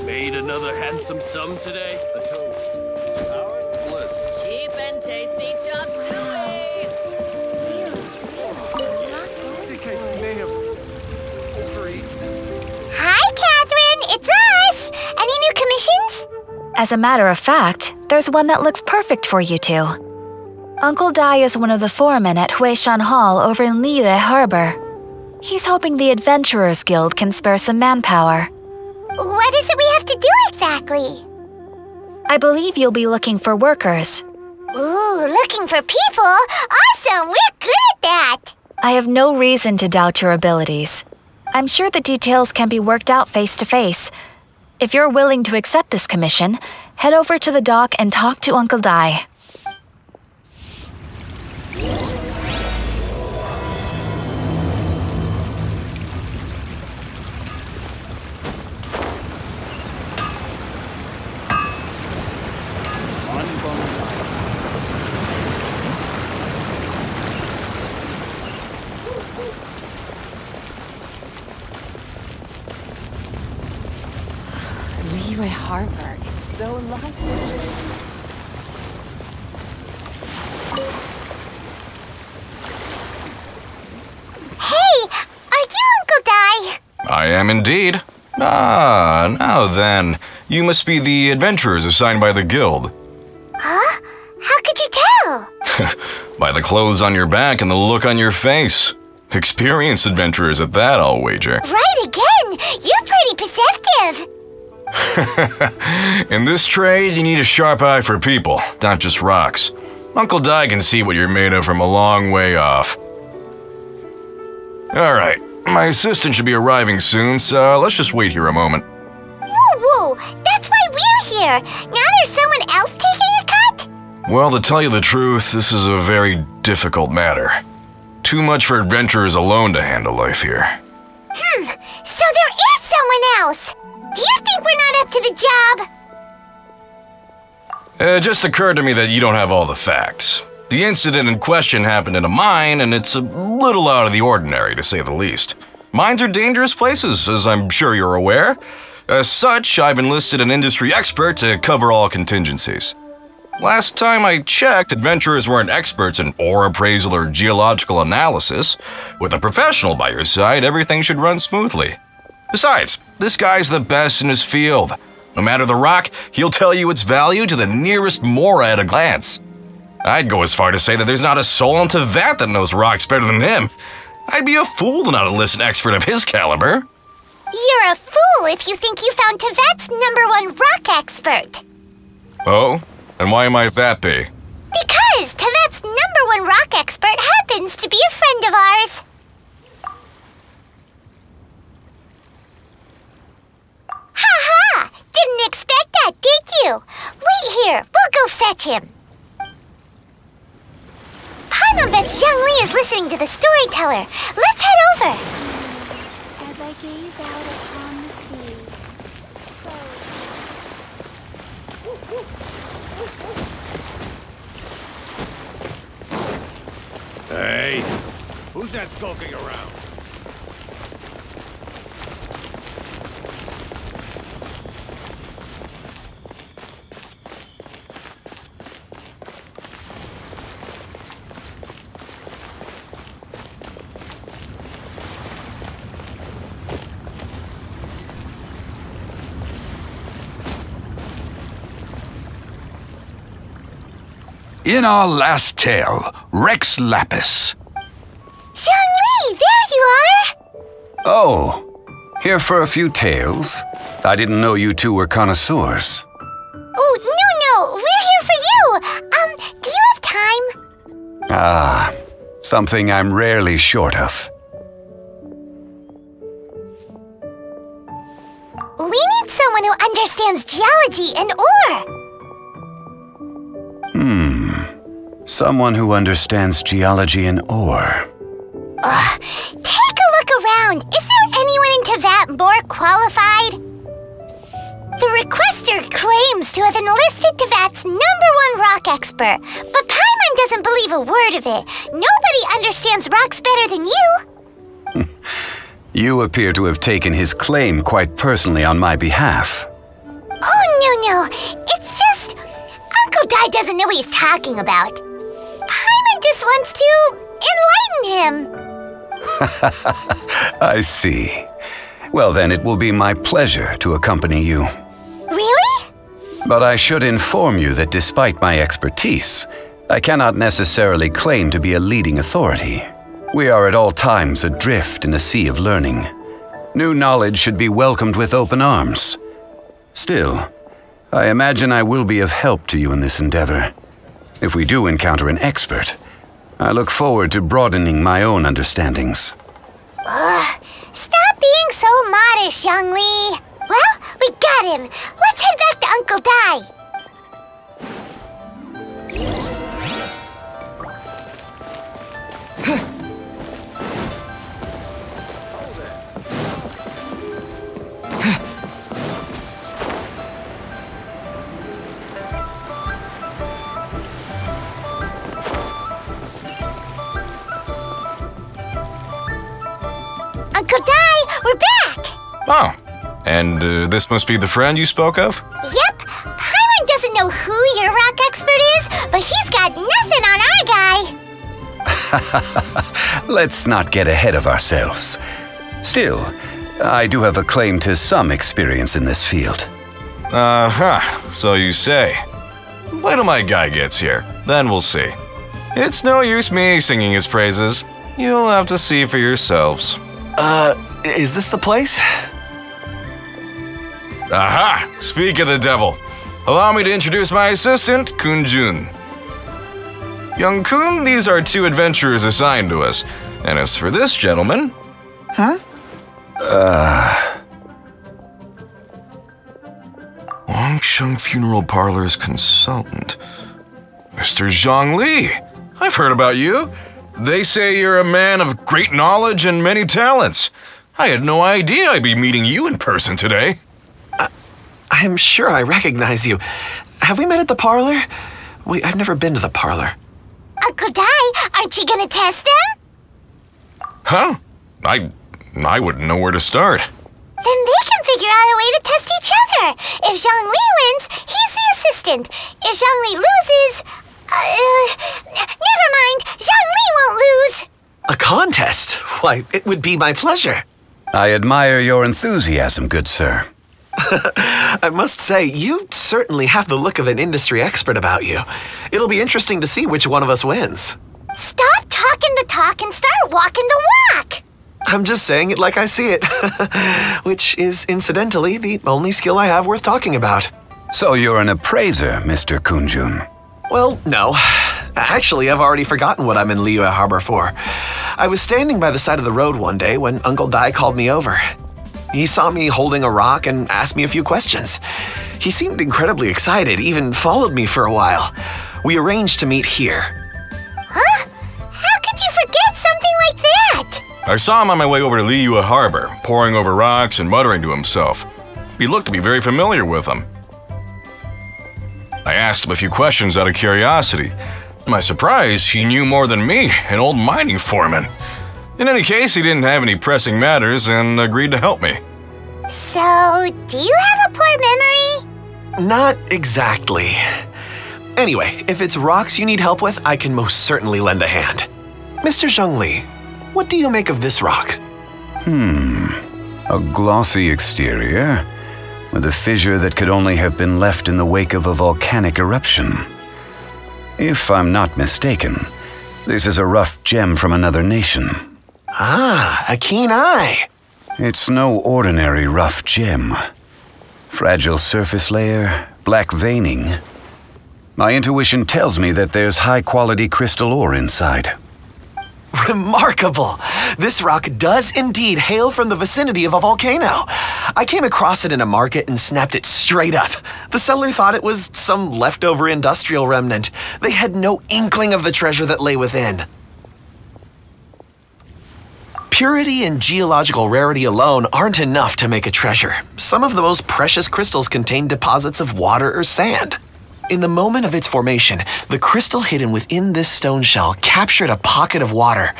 Made another handsome sum today. A toast. Ours bliss. Cheap and tasty chop suey! I think I may have overeaten. Hi, Catherine! It's us! Any new commissions? As a matter of fact, there's one that looks perfect for you two. Uncle Dai is one of the foremen at Huishan Hall over in Liyue Harbor. He's hoping the Adventurers Guild can spare some manpower. What is it we have to do exactly? I believe you'll be looking for workers. Ooh, looking for people? Awesome! We're good at that! I have no reason to doubt your abilities. I'm sure the details can be worked out face to face. If you're willing to accept this commission, head over to the dock and talk to Uncle Dai. Liyue Harbor is so lively. Hey! Are you Uncle Dai? I am indeed. Ah, now then. You must be the adventurers assigned by the guild. Huh? How could you tell? By the clothes on your back and the look on your face. Experienced adventurers at that, I'll wager. Right again! You're pretty perceptive! In this trade, you need a sharp eye for people, not just rocks. Uncle Dai can see what you're made of from a long way off. Alright, my assistant should be arriving soon, so let's just wait here a moment. Woo! That's why we're here! Now there's someone else taking a cut? Well, to tell you the truth, this is a very difficult matter. Too much for adventurers alone to handle life here. So there is someone else! Do you think we're not up to the job? It just occurred to me that you don't have all the facts. The incident in question happened in a mine, and it's a little out of the ordinary, to say the least. Mines are dangerous places, as I'm sure you're aware. As such, I've enlisted an industry expert to cover all contingencies. Last time I checked, adventurers weren't experts in ore appraisal or geological analysis. With a professional by your side, everything should run smoothly. Besides, this guy's the best in his field. No matter the rock, he'll tell you its value to the nearest mora at a glance. I'd go as far to say that there's not a soul on Tevat that knows rocks better than him. I'd be a fool to not enlist an expert of his caliber. You're a fool if you think you found Tevat's #1 rock expert. Oh? And why might that be? Because Tevat's #1 rock expert happens to be a friend of ours. Ha! Didn't expect that, did you? Wait here, we'll go fetch him. Paimon bets Zhang Li is listening to the storyteller. Let's head over. As I gaze out upon the sea. Hey, who's that skulking around? In our last tale, Rex Lapis. Zhongli, there you are! Oh, here for a few tales? I didn't know you two were connoisseurs. Oh, no, we're here for you! Do you have time? Ah, something I'm rarely short of. We need someone who understands geology and ore. Someone who understands geology and ore. Take a look around. Is there anyone in Teyvat more qualified? The requester claims to have enlisted Teyvat's #1 rock expert, but Paimon doesn't believe a word of it. Nobody understands rocks better than you. You appear to have taken his claim quite personally on my behalf. Oh, no. It's just... Uncle Dai doesn't know what he's talking about. Paimon just wants to enlighten him. I see. Well then, it will be my pleasure to accompany you. Really? But I should inform you that despite my expertise, I cannot necessarily claim to be a leading authority. We are at all times adrift in a sea of learning. New knowledge should be welcomed with open arms. Still, I imagine I will be of help to you in this endeavor. If we do encounter an expert, I look forward to broadening my own understandings. Stop being so modest, Zhongli. Well, we got him. Let's head back to Uncle Dai. Uncle Dai, we're back! Oh, and this must be the friend you spoke of? Yep, Paimon doesn't know who your rock expert is, but he's got nothing on our guy. Let's not get ahead of ourselves. Still, I do have a claim to some experience in this field. So you say. Wait till my guy gets here, then we'll see. It's no use me singing his praises. You'll have to see for yourselves. Is this the place? Aha! Speak of the devil. Allow me to introduce my assistant, Kunjun. Young Kun, these are 2 adventurers assigned to us. And as for this gentleman... Wangsheng Funeral Parlor's consultant. Mr. Zhongli. I've heard about you. They say you're a man of great knowledge and many talents. I had no idea I'd be meeting you in person today. I'm sure I recognize you. Have we met at the parlor? I've never been to the parlor. Uncle Dai, aren't you gonna test them? Huh? I wouldn't know where to start. Then they can figure out a way to test each other. If Zhongli wins, he's the assistant. If Zhongli loses... never mind. Zhongli won't lose. A contest? Why, it would be my pleasure. I admire your enthusiasm, good sir. I must say, you certainly have the look of an industry expert about you. It'll be interesting to see which one of us wins. Stop talking the talk and start walking the walk. I'm just saying it like I see it, which is incidentally the only skill I have worth talking about. So you're an appraiser, Mr. Kunjun. Well, no. Actually, I've already forgotten what I'm in Liyue Harbor for. I was standing by the side of the road one day when Uncle Dai called me over. He saw me holding a rock and asked me a few questions. He seemed incredibly excited, even followed me for a while. We arranged to meet here. Huh? How could you forget something like that? I saw him on my way over to Liyue Harbor, poring over rocks and muttering to himself. He looked to be very familiar with them. I asked him a few questions out of curiosity. To my surprise, he knew more than me, an old mining foreman. In any case, he didn't have any pressing matters and agreed to help me. So, do you have a poor memory? Not exactly. Anyway, if it's rocks you need help with, I can most certainly lend a hand. Mr. Zhongli, what do you make of this rock? A glossy exterior, with a fissure that could only have been left in the wake of a volcanic eruption. If I'm not mistaken, this is a rough gem from another nation. Ah, a keen eye. It's no ordinary rough gem. Fragile surface layer, black veining. My intuition tells me that there's high-quality crystal ore inside. Remarkable! This rock does indeed hail from the vicinity of a volcano. I came across it in a market and snapped it straight up. The seller thought it was some leftover industrial remnant. They had no inkling of the treasure that lay within. Purity and geological rarity alone aren't enough to make a treasure. Some of the most precious crystals contain deposits of water or sand. In the moment of its formation, the crystal hidden within this stone shell captured a pocket of water.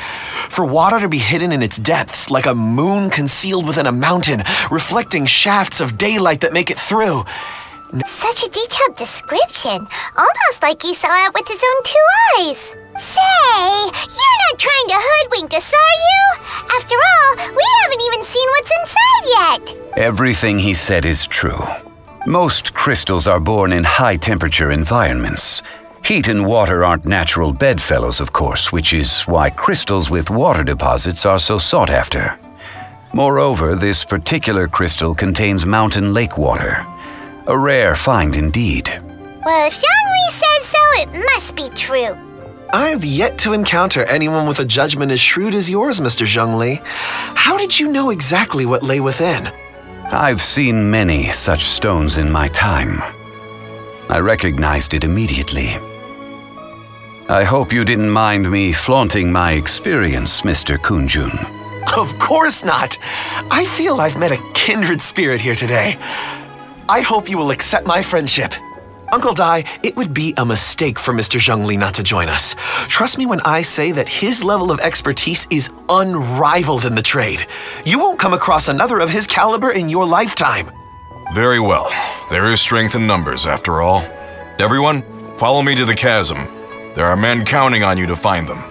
For water to be hidden in its depths, like a moon concealed within a mountain, reflecting shafts of daylight that make it through. Such a detailed description, almost like he saw it with his own 2 eyes. Say, you're not trying to hoodwink us, are you? After all, we haven't even seen what's inside yet. Everything he said is true. Most crystals are born in high-temperature environments. Heat and water aren't natural bedfellows, of course, which is why crystals with water deposits are so sought after. Moreover, this particular crystal contains mountain lake water. A rare find indeed. Well, if Zhongli says so, it must be true. I've yet to encounter anyone with a judgment as shrewd as yours, Mr. Zhongli. How did you know exactly what lay within? I've seen many such stones in my time. I recognized it immediately. I hope you didn't mind me flaunting my experience, Mr. Kunjun. Of course not. I feel I've met a kindred spirit here today. I hope you will accept my friendship. Uncle Dai, it would be a mistake for Mr. Zhongli not to join us. Trust me when I say that his level of expertise is unrivaled in the trade. You won't come across another of his caliber in your lifetime. Very well. There is strength in numbers, after all. Everyone, follow me to the chasm. There are men counting on you to find them.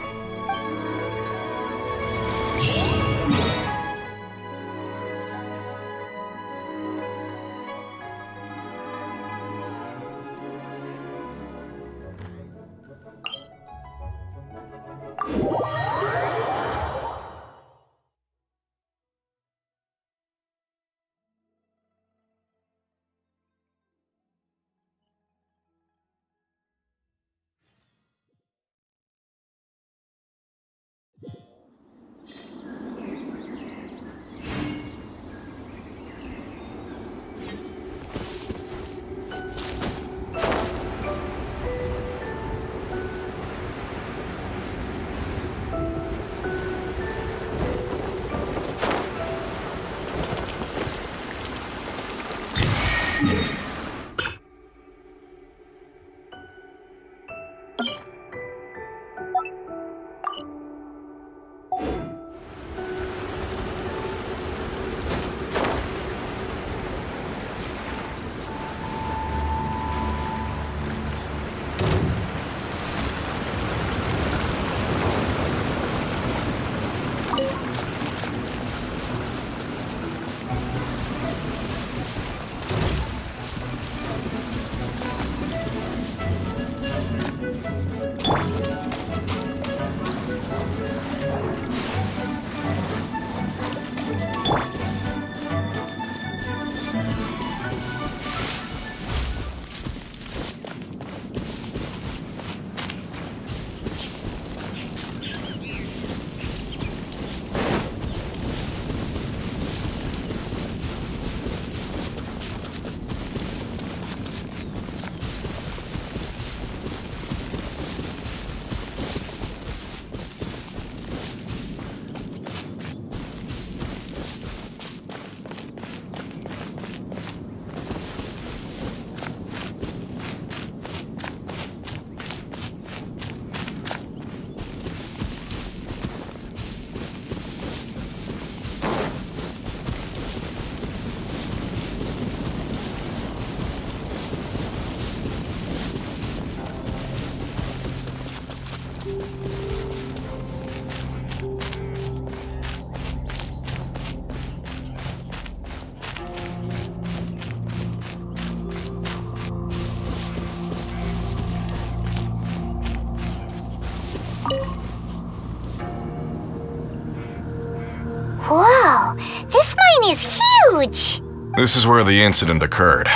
This is where the incident occurred.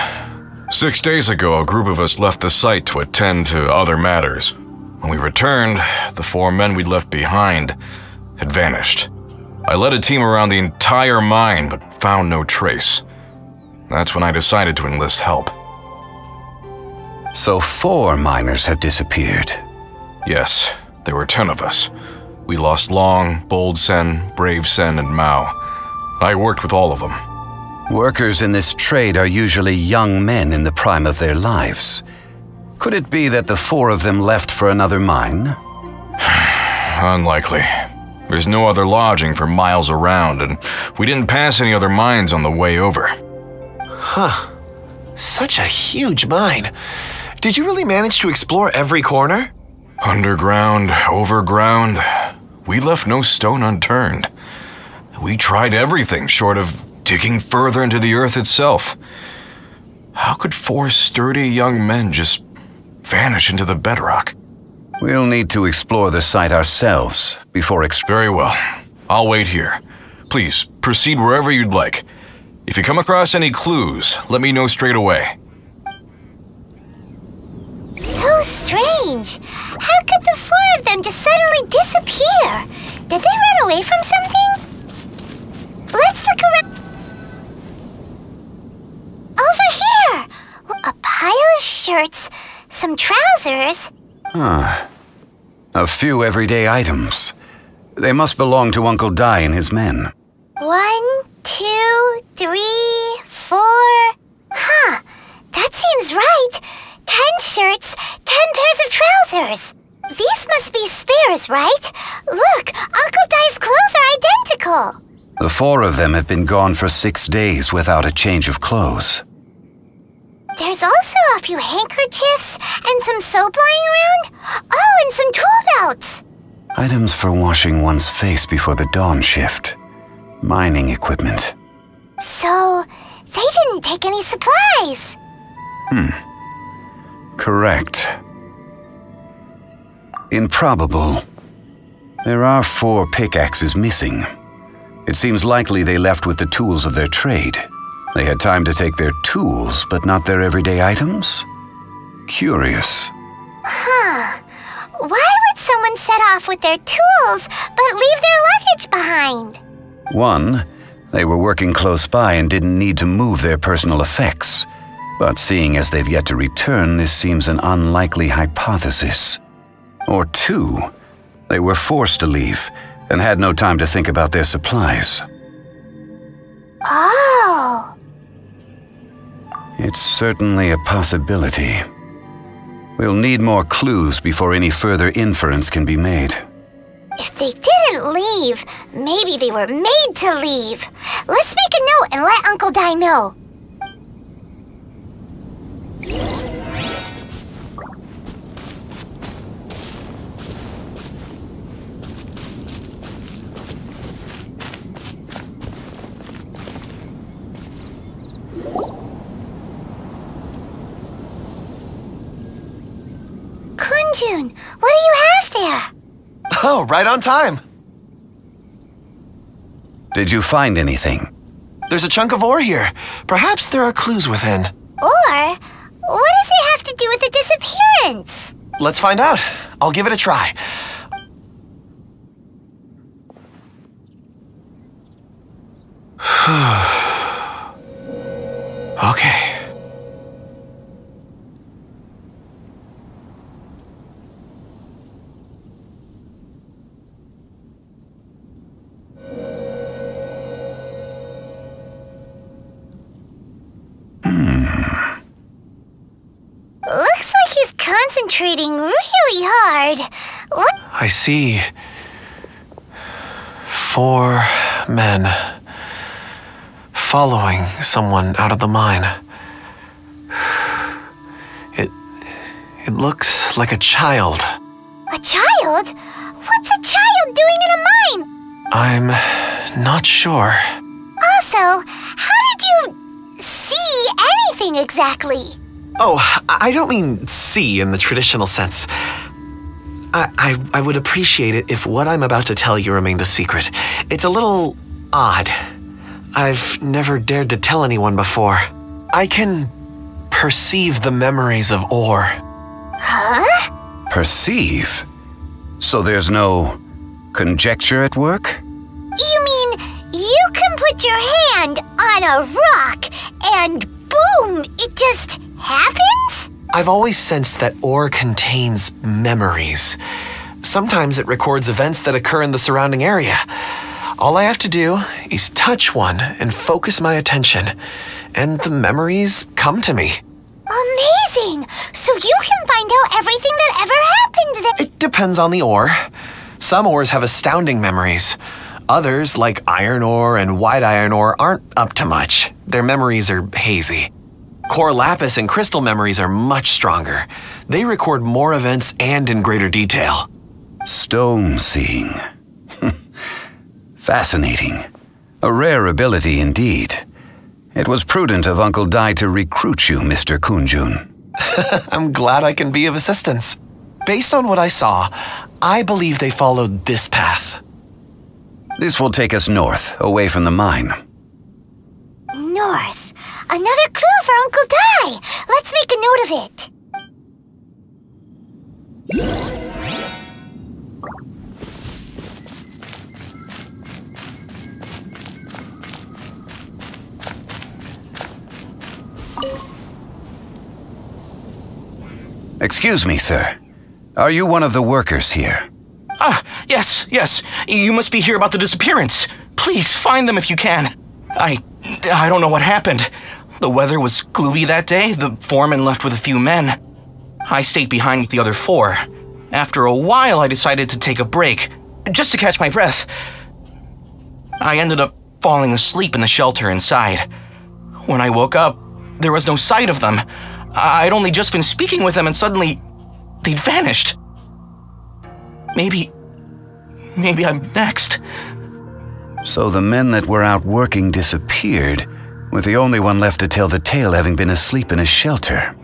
6 days ago, a group of us left the site to attend to other matters. When we returned, the 4 men we'd left behind had vanished. I led a team around the entire mine, but found no trace. That's when I decided to enlist help. So 4 miners have disappeared. Yes, there were 10 of us. We lost Long, Bold Sen, Brave Sen, and Mao. I worked with all of them. Workers in this trade are usually young men in the prime of their lives. Could it be that the 4 of them left for another mine? Unlikely. There's no other lodging for miles around, and we didn't pass any other mines on the way over. Huh. Such a huge mine. Did you really manage to explore every corner? Underground, overground, we left no stone unturned. We tried everything short of digging further into the earth itself. How could 4 sturdy young men just vanish into the bedrock? We'll need to explore the site ourselves before Very well. I'll wait here. Please, proceed wherever you'd like. If you come across any clues, let me know straight away. So strange. How could the 4 of them just suddenly disappear? Did they run away from something? Let's look around. Over here! A pile of shirts, some trousers. A few everyday items. They must belong to Uncle Dai and his men. 1, 2, 3, 4. Huh, that seems right. 10 shirts, 10 pairs of trousers. These must be spares, right? Look, Uncle Dai's clothes are identical. The 4 of them have been gone for 6 days without a change of clothes. There's also a few handkerchiefs and some soap lying around. Oh, and some tool belts. Items for washing one's face before the dawn shift. Mining equipment. So, they didn't take any supplies. Correct. Improbable. There are 4 pickaxes missing. It seems likely they left with the tools of their trade. They had time to take their tools, but not their everyday items? Curious. Huh. Why would someone set off with their tools, but leave their luggage behind? 1, they were working close by and didn't need to move their personal effects. But seeing as they've yet to return, this seems an unlikely hypothesis. Or 2, they were forced to leave and had no time to think about their supplies. Oh. It's certainly a possibility. We'll need more clues before any further inference can be made. If they didn't leave, maybe they were made to leave. Let's make a note and let Uncle Dai know. Kunjun, what do you have there? Oh, right on time. Did you find anything? There's a chunk of ore here. Perhaps there are clues within. Or, what does it have to do with the disappearance? Let's find out. I'll give it a try. Okay. Looks like he's concentrating really hard. What? I see 4 men following someone out of the mine. It looks like a child. A child? What's a child doing in a mine? I'm not sure. Also, how did you see anything exactly? Oh, I don't mean see in the traditional sense. I would appreciate it if what I'm about to tell you remained a secret. It's a little odd. I've never dared to tell anyone before. I can perceive the memories of ore. Huh? Perceive? So there's no conjecture at work? You mean you can put your hand on a rock and boom, it just happens? I've always sensed that ore contains memories. Sometimes it records events that occur in the surrounding area. All I have to do is touch one and focus my attention, and the memories come to me. Amazing! So you can find out everything that ever happened there. It depends on the ore. Some ores have astounding memories. Others, like iron ore and white iron ore, aren't up to much. Their memories are hazy. Core lapis and crystal memories are much stronger. They record more events and in greater detail. Stone seeing. Fascinating. A rare ability indeed. It was prudent of Uncle Dai to recruit you, Mr. Kunjun. I'm glad I can be of assistance. Based on what I saw, I believe they followed this path. This will take us north, away from the mine. North. Another clue for Uncle Dai. Let's make a note of it. Excuse me, sir. Are you one of the workers here? Yes. You must be here about the disappearance. Please find them if you can. I don't know what happened. The weather was gloomy that day. The foreman left with a few men. I stayed behind with the other 4. After a while, I decided to take a break, just to catch my breath. I ended up falling asleep in the shelter inside. When I woke up, there was no sight of them. I'd only just been speaking with them and suddenly they'd vanished. Maybe I'm next. So the men that were out working disappeared, with the only one left to tell the tale having been asleep in a shelter.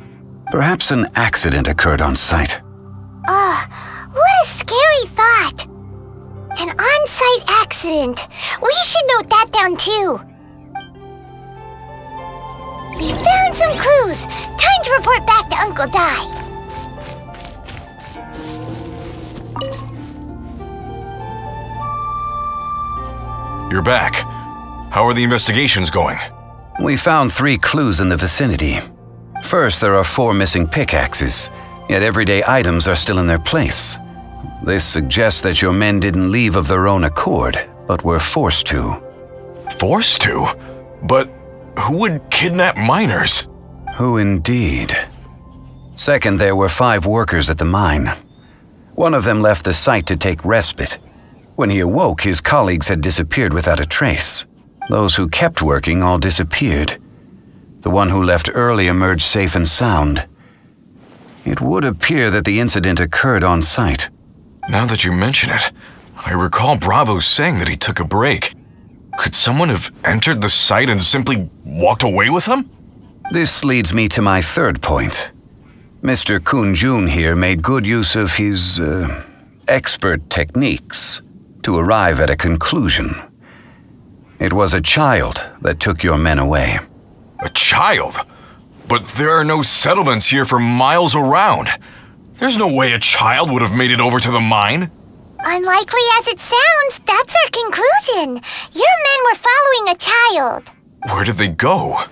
Perhaps an accident occurred on site. What a scary thought. An on-site accident. We should note that down too. We found some clues. Time to report back to Uncle Dai. You're back. How are the investigations going? We found 3 clues in the vicinity. First, there are 4 missing pickaxes, yet everyday items are still in their place. This suggests that your men didn't leave of their own accord, but were forced to. Forced to? But who would kidnap miners? Who indeed? Second, there were 5 workers at the mine. One of them left the site to take respite. When he awoke, his colleagues had disappeared without a trace. Those who kept working all disappeared. The one who left early emerged safe and sound. It would appear that the incident occurred on site. Now that you mention it, I recall Bravo saying that he took a break. Could someone have entered the site and simply walked away with him? This leads me to my third point. Mr. Kunjun here made good use of his, expert techniques to arrive at a conclusion. It was a child that took your men away. A child? But there are no settlements here for miles around. There's no way a child would have made it over to the mine. Unlikely as it sounds, that's our conclusion. Your men were following a child. Where did they go?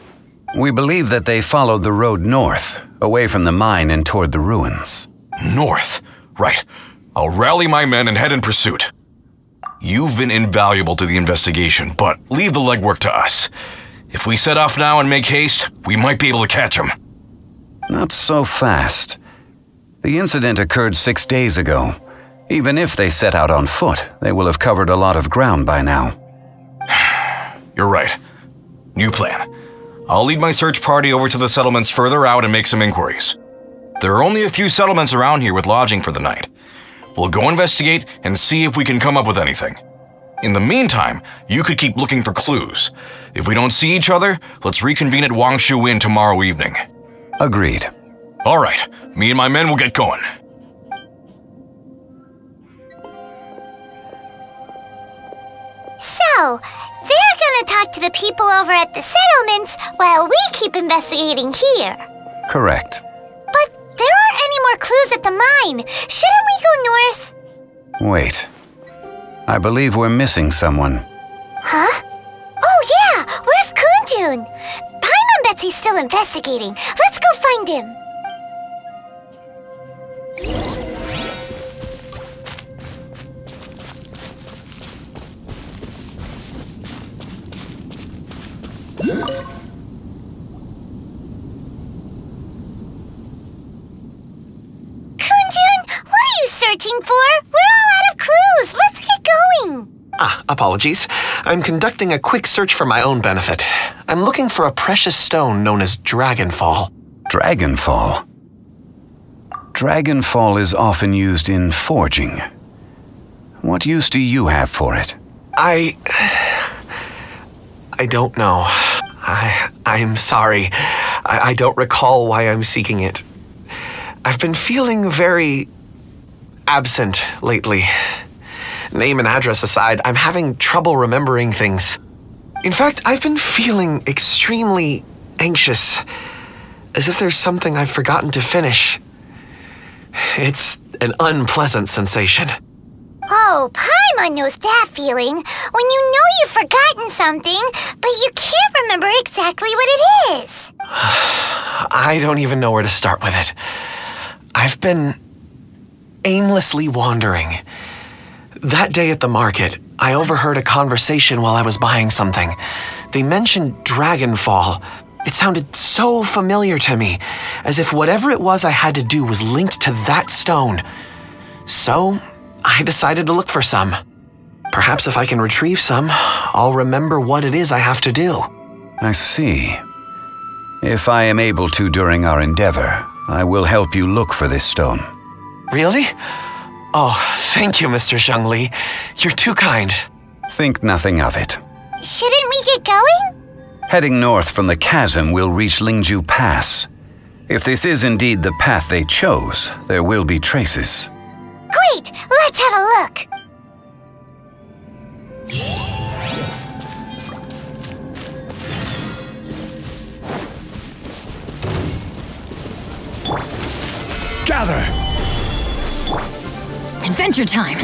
We believe that they followed the road north, away from the mine and toward the ruins. North? Right. I'll rally my men and head in pursuit. You've been invaluable to the investigation, but leave the legwork to us. If we set off now and make haste, we might be able to catch them. Not so fast. The incident occurred 6 days ago. Even if they set out on foot, they will have covered a lot of ground by now. You're right. New plan. I'll lead my search party over to the settlements further out and make some inquiries. There are only a few settlements around here with lodging for the night. We'll go investigate and see if we can come up with anything. In the meantime, you could keep looking for clues. If we don't see each other, let's reconvene at Wangshu Inn tomorrow evening. Agreed. All right, me and my men will get going. So, they're want to talk to the people over at the settlements while we keep investigating here. Correct. But there aren't any more clues at the mine. Shouldn't we go north? Wait. I believe we're missing someone. Huh? Oh yeah! Where's Kunjun? Paimon bets he's still investigating. Let's go find him. Kunjun, what are you searching for? We're all out of clues. Let's get going. Apologies. I'm conducting a quick search for my own benefit. I'm looking for a precious stone known as Dragonfall. Dragonfall. Dragonfall is often used in forging. What use do you have for it? I don't know. I'm sorry. I don't recall why I'm seeking it. I've been feeling very absent lately. Name and address aside, I'm having trouble remembering things. In fact, I've been feeling extremely anxious, as if there's something I've forgotten to finish. It's an unpleasant sensation. Oh, Paimon knows that feeling. When you know you've forgotten something, but you can't remember exactly what it is. I don't even know where to start with it. I've been aimlessly wandering. That day at the market, I overheard a conversation while I was buying something. They mentioned Dragonfall. It sounded so familiar to me, as if whatever it was I had to do was linked to that stone. So, I decided to look for some. Perhaps if I can retrieve some, I'll remember what it is I have to do. I see. If I am able to during our endeavor, I will help you look for this stone. Really? Oh, thank you, Mr. Zhengli. You're too kind. Think nothing of it. Shouldn't we get going? Heading north from the chasm, we'll reach Lingju Pass. If this is indeed the path they chose, there will be traces. Great! Let's have a look. Gather! Adventure time!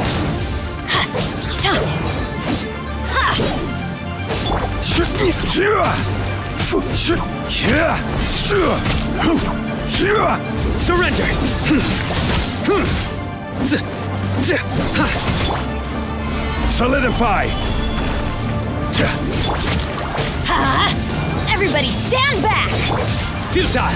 Surrender! Solidify! Everybody stand back! Futile!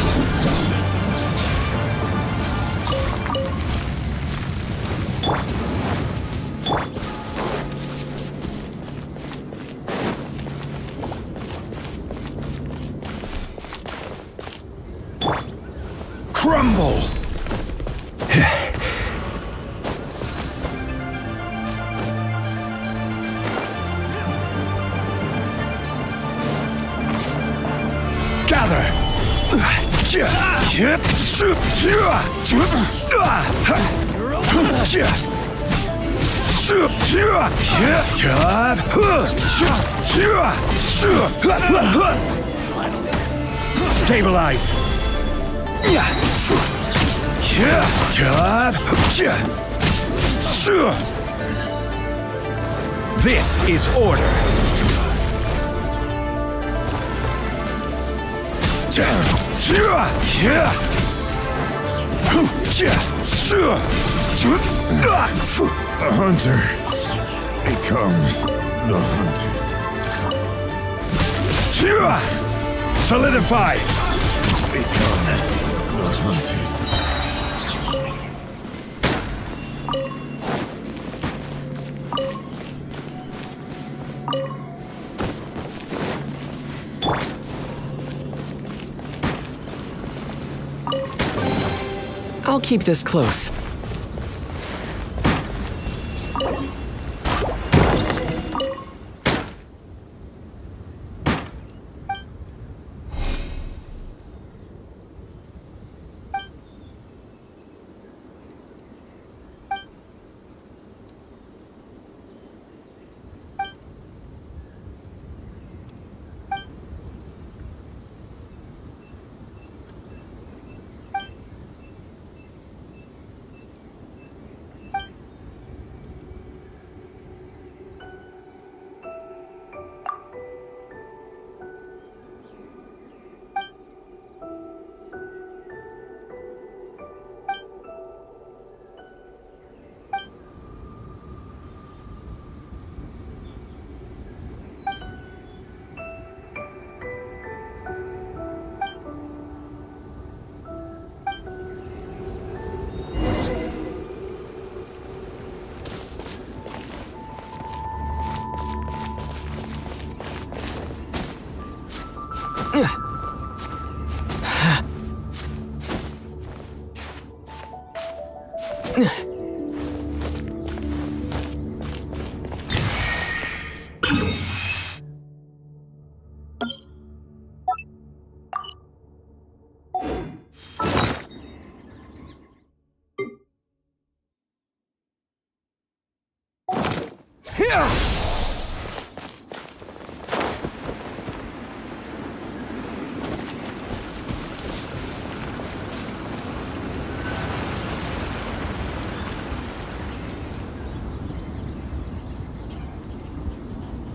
Crumble! Gather! Stabilize! This is order. A hunter becomes the hunted. Solidify! Becomes the hunted. I'll keep this close.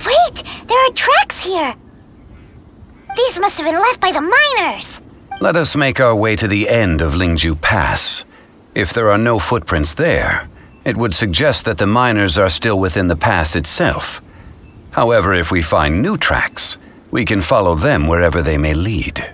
Wait! There are tracks here! These must have been left by the miners! Let us make our way to the end of Lingju Pass. If there are no footprints there, it would suggest that the miners are still within the pass itself. However, if we find new tracks, we can follow them wherever they may lead.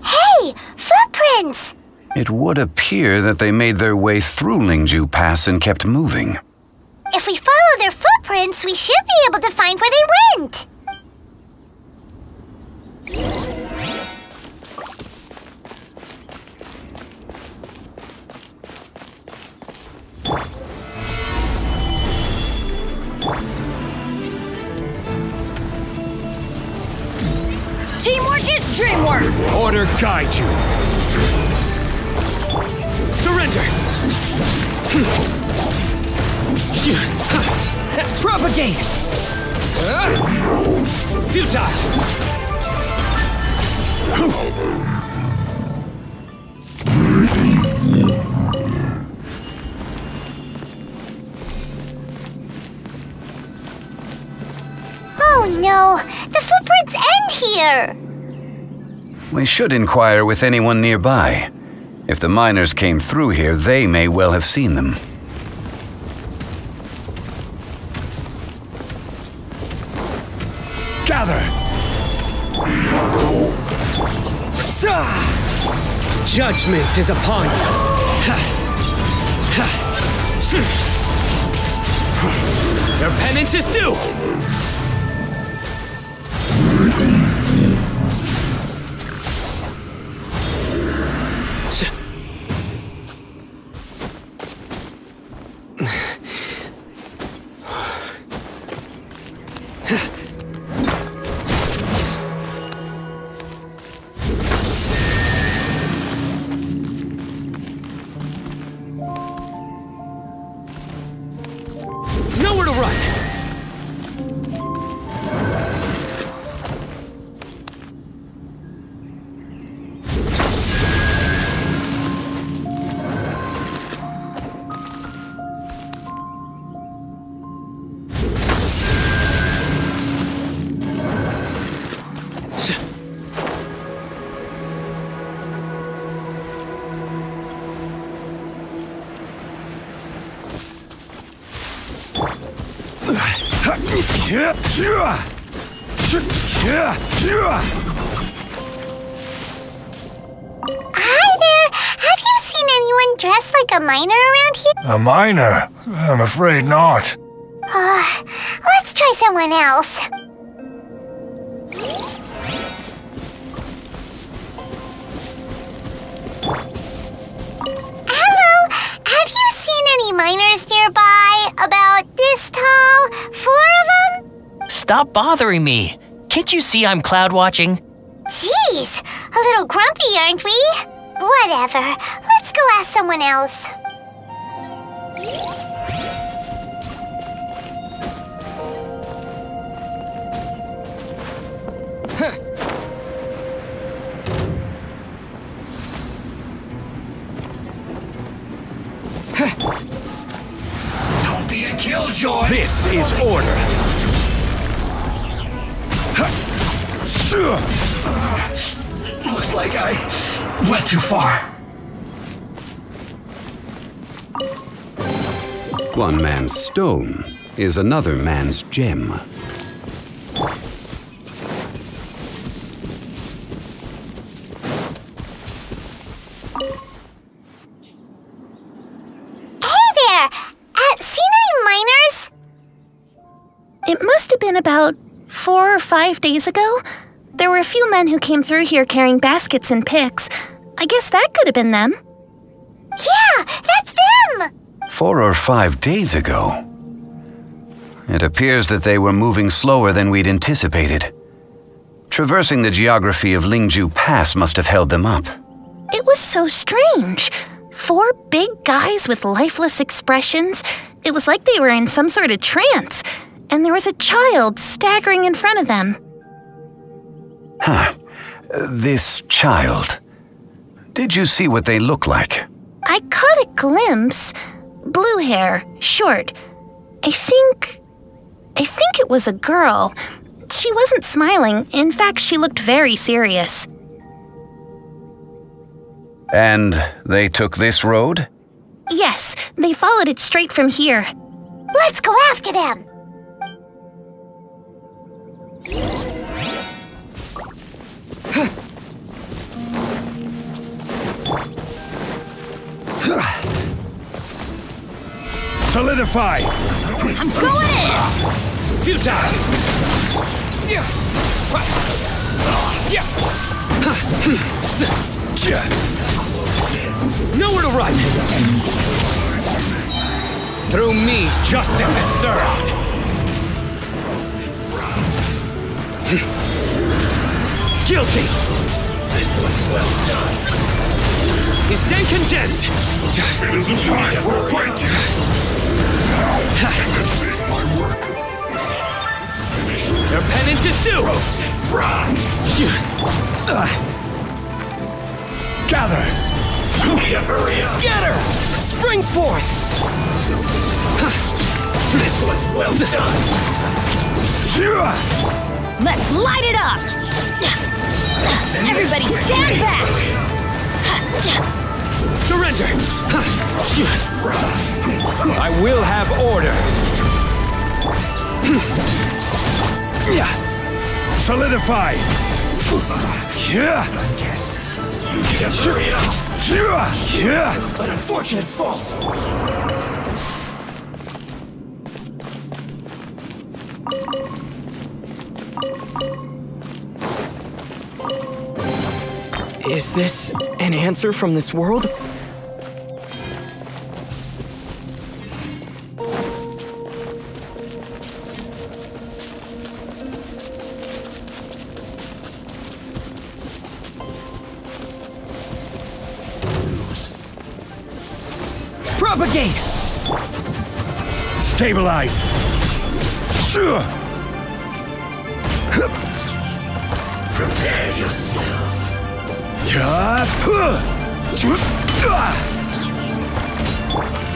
Hey! Footprints! It would appear that they made their way through Lingju Pass and kept moving. If we follow their footprints, we should be able to find where they went! Teamwork is dreamwork! Order guide you. Surrender! Propagate! Futile! Oh no! The footprints end here! We should inquire with anyone nearby. If the miners came through here, they may well have seen them. Gather! Judgment is upon you. Their penance is due! Nowhere to run! Hi there! Have you seen anyone dressed like a miner around here? A miner? I'm afraid not. Let's try someone else. Hello! Have you seen any miners nearby? About this tall? 4 of them? Stop bothering me. Can't you see I'm cloud watching? Jeez! A little grumpy, aren't we? Whatever. Let's go ask someone else. killjoy! This is order. Looks like I went too far. One man's stone is another man's gem. Hey there! Seen any miners? It must have been about 4 or 5 days ago. There were a few men who came through here carrying baskets and picks. I guess that could have been them. Yeah, that's them! 4 or 5 days ago. It appears that they were moving slower than we'd anticipated. Traversing the geography of Lingju Pass must have held them up. It was so strange. 4 big guys with lifeless expressions. It was like they were in some sort of trance. And there was a child staggering in front of them. Huh. This child. Did you see what they look like? I caught a glimpse. Blue hair, short. I think it was a girl. She wasn't smiling. In fact, she looked very serious. And they took this road? Yes, they followed it straight from here. Let's go after them! Solidify! I'm going in! Futile! Nowhere to run! Through me, justice is served! Guilty! This was well done. You stand condemned! It isn't time for a break yet. This is my work. Their penance is due! Roasted fry. Gather! Hurry up. Scatter! Spring forth! This was well done. Let's light it up! Everybody stand back! Surrender! I will have order! Solidify! You need to hurry up. An unfortunate fault. Is this an answer from this world? Propagate! Stabilize! Prepare yourself.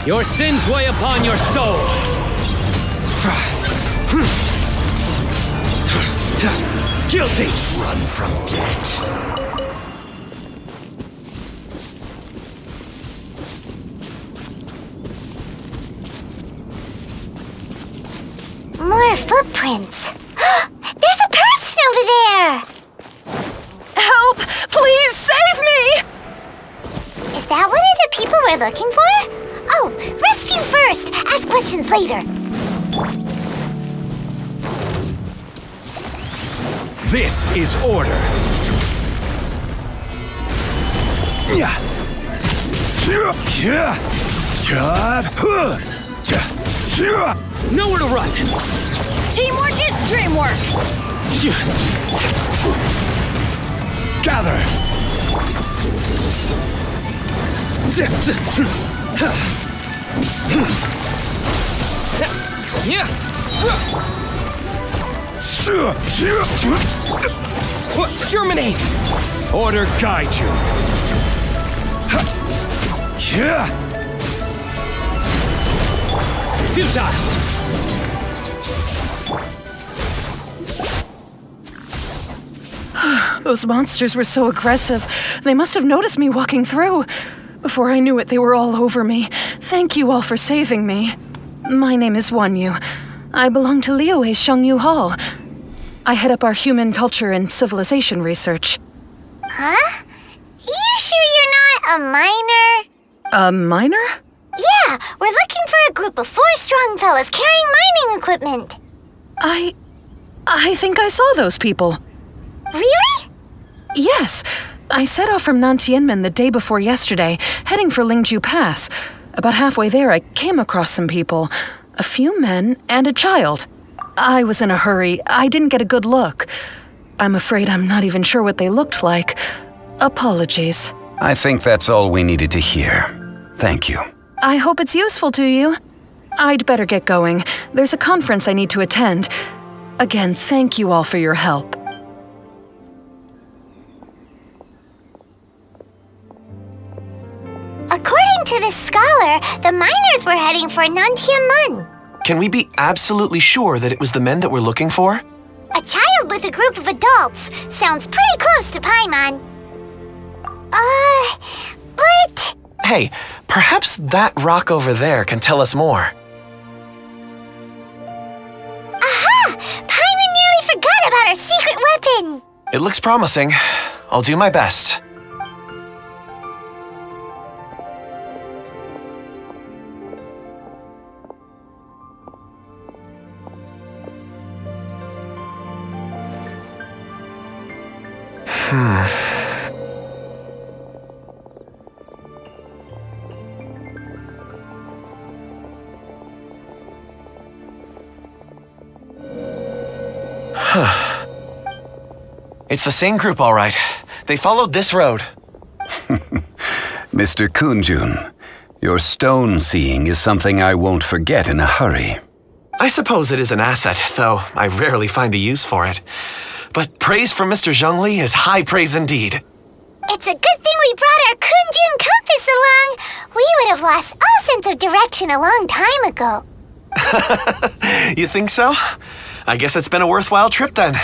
Your sins weigh upon your soul! Guilty! Run from death. More footprints. There's a person over there! Help! Please save me! Is that one of the people we're looking for? Oh, rescue first! Ask questions later. This is order! Nowhere to run! Teamwork is dreamwork! Gather! Germinate! Order guide you! Futile! Those monsters were so aggressive. They must have noticed me walking through. Before I knew it, they were all over me. Thank you all for saving me. My name is Wanyu. I belong to Liyue Shengyu Hall. I head up our human culture and civilization research. Huh? You sure you're not a miner? A miner? Yeah, we're looking for a group of 4 strong fellas carrying mining equipment. I think I saw those people. Really? Yes. I set off from Nantianmen the day before yesterday, heading for Lingju Pass. About halfway there, I came across some people. A few men and a child. I was in a hurry. I didn't get a good look. I'm afraid I'm not even sure what they looked like. Apologies. I think that's all we needed to hear. Thank you. I hope it's useful to you. I'd better get going. There's a conference I need to attend. Again, thank you all for your help. According to this scholar, the miners were heading for Nantianmen. Can we be absolutely sure that it was the men that we're looking for? A child with a group of adults sounds pretty close to Paimon. But... Hey, perhaps that rock over there can tell us more. Aha! Paimon nearly forgot about our secret weapon! It looks promising. I'll do my best. It's the same group, all right. They followed this road. Mr. Kunjun, your stone seeing is something I won't forget in a hurry. I suppose it is an asset, though I rarely find a use for it. But praise from Mr. Zhongli is high praise indeed. It's a good thing we brought our Kunjun compass along. We would have lost all sense of direction a long time ago. You think so? I guess it's been a worthwhile trip then.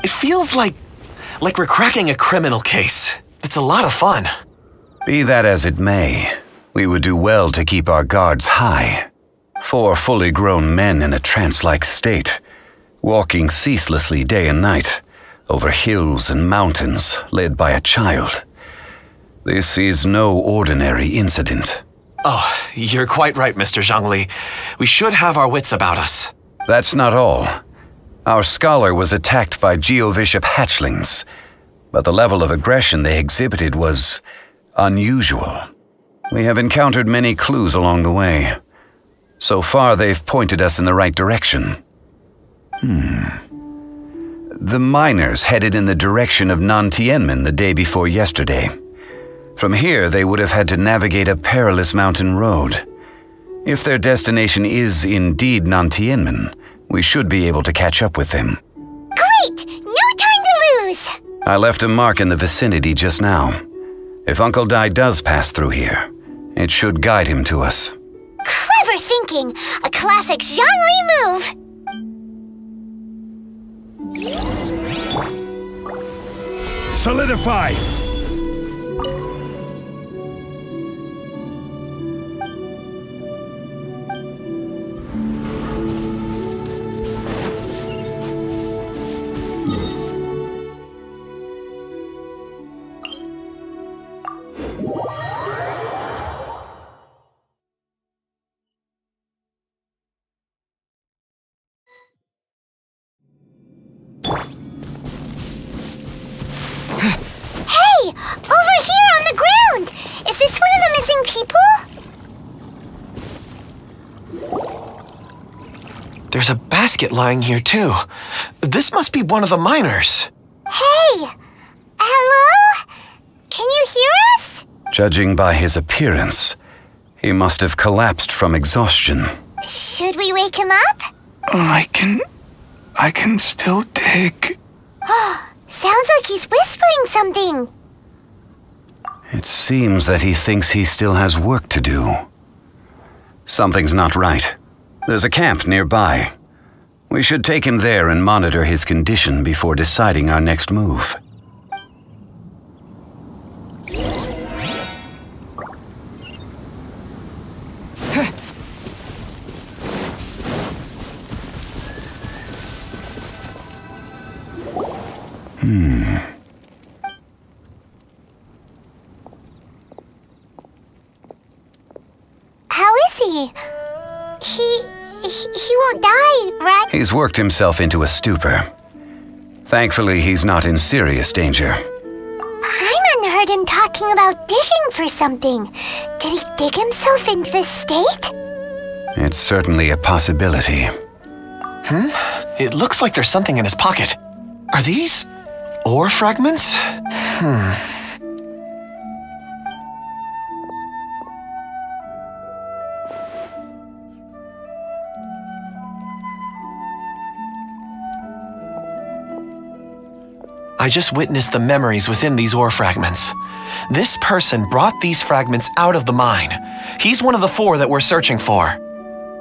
It feels like we're cracking a criminal case. It's a lot of fun. Be that as it may, we would do well to keep our guards high. 4 fully grown men in a trance-like state, walking ceaselessly day and night, over hills and mountains, led by a child. This is no ordinary incident. Oh, you're quite right, Mr. Zhongli. We should have our wits about us. That's not all. Our scholar was attacked by Geovishap hatchlings, but the level of aggression they exhibited was unusual. We have encountered many clues along the way. So far, they've pointed us in the right direction. The miners headed in the direction of Nantianmen the day before yesterday. From here, they would have had to navigate a perilous mountain road. If their destination is indeed Nantianmen, we should be able to catch up with them. Great! No time to lose! I left a mark in the vicinity just now. If Uncle Dai does pass through here, it should guide him to us. Clever thinking! A classic Zhongli move! Solidify! Hey! Over here on the ground! Is this one of the missing people? There's a basket lying here, too. This must be one of the miners. Hey! Hello? Can you hear us? Judging by his appearance, he must have collapsed from exhaustion. Should we wake him up? I can still dig. Sounds like he's whispering something. It seems that he thinks he still has work to do. Something's not right. There's a camp nearby. We should take him there and monitor his condition before deciding our next move. How is he? He won't die, right? He's worked himself into a stupor. Thankfully, he's not in serious danger. Paimon heard him talking about digging for something. Did he dig himself into this state? It's certainly a possibility. It looks like there's something in his pocket. Are these ore fragments? I just witnessed the memories within these ore fragments. This person brought these fragments out of the mine. He's one of the 4 that we're searching for.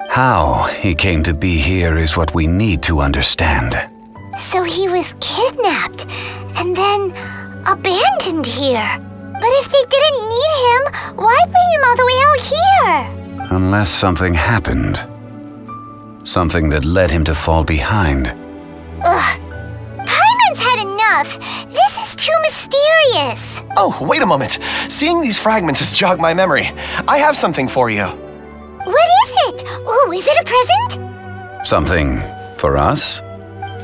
How he came to be here is what we need to understand. So he was kidnapped and then abandoned here. But if they didn't need him, why bring him all the way out here? Unless something happened. Something that led him to fall behind. Ugh. Paimon's had enough. This is too mysterious. Oh, wait a moment. Seeing these fragments has jogged my memory. I have something for you. What is it? Ooh, is it a present? Something for us?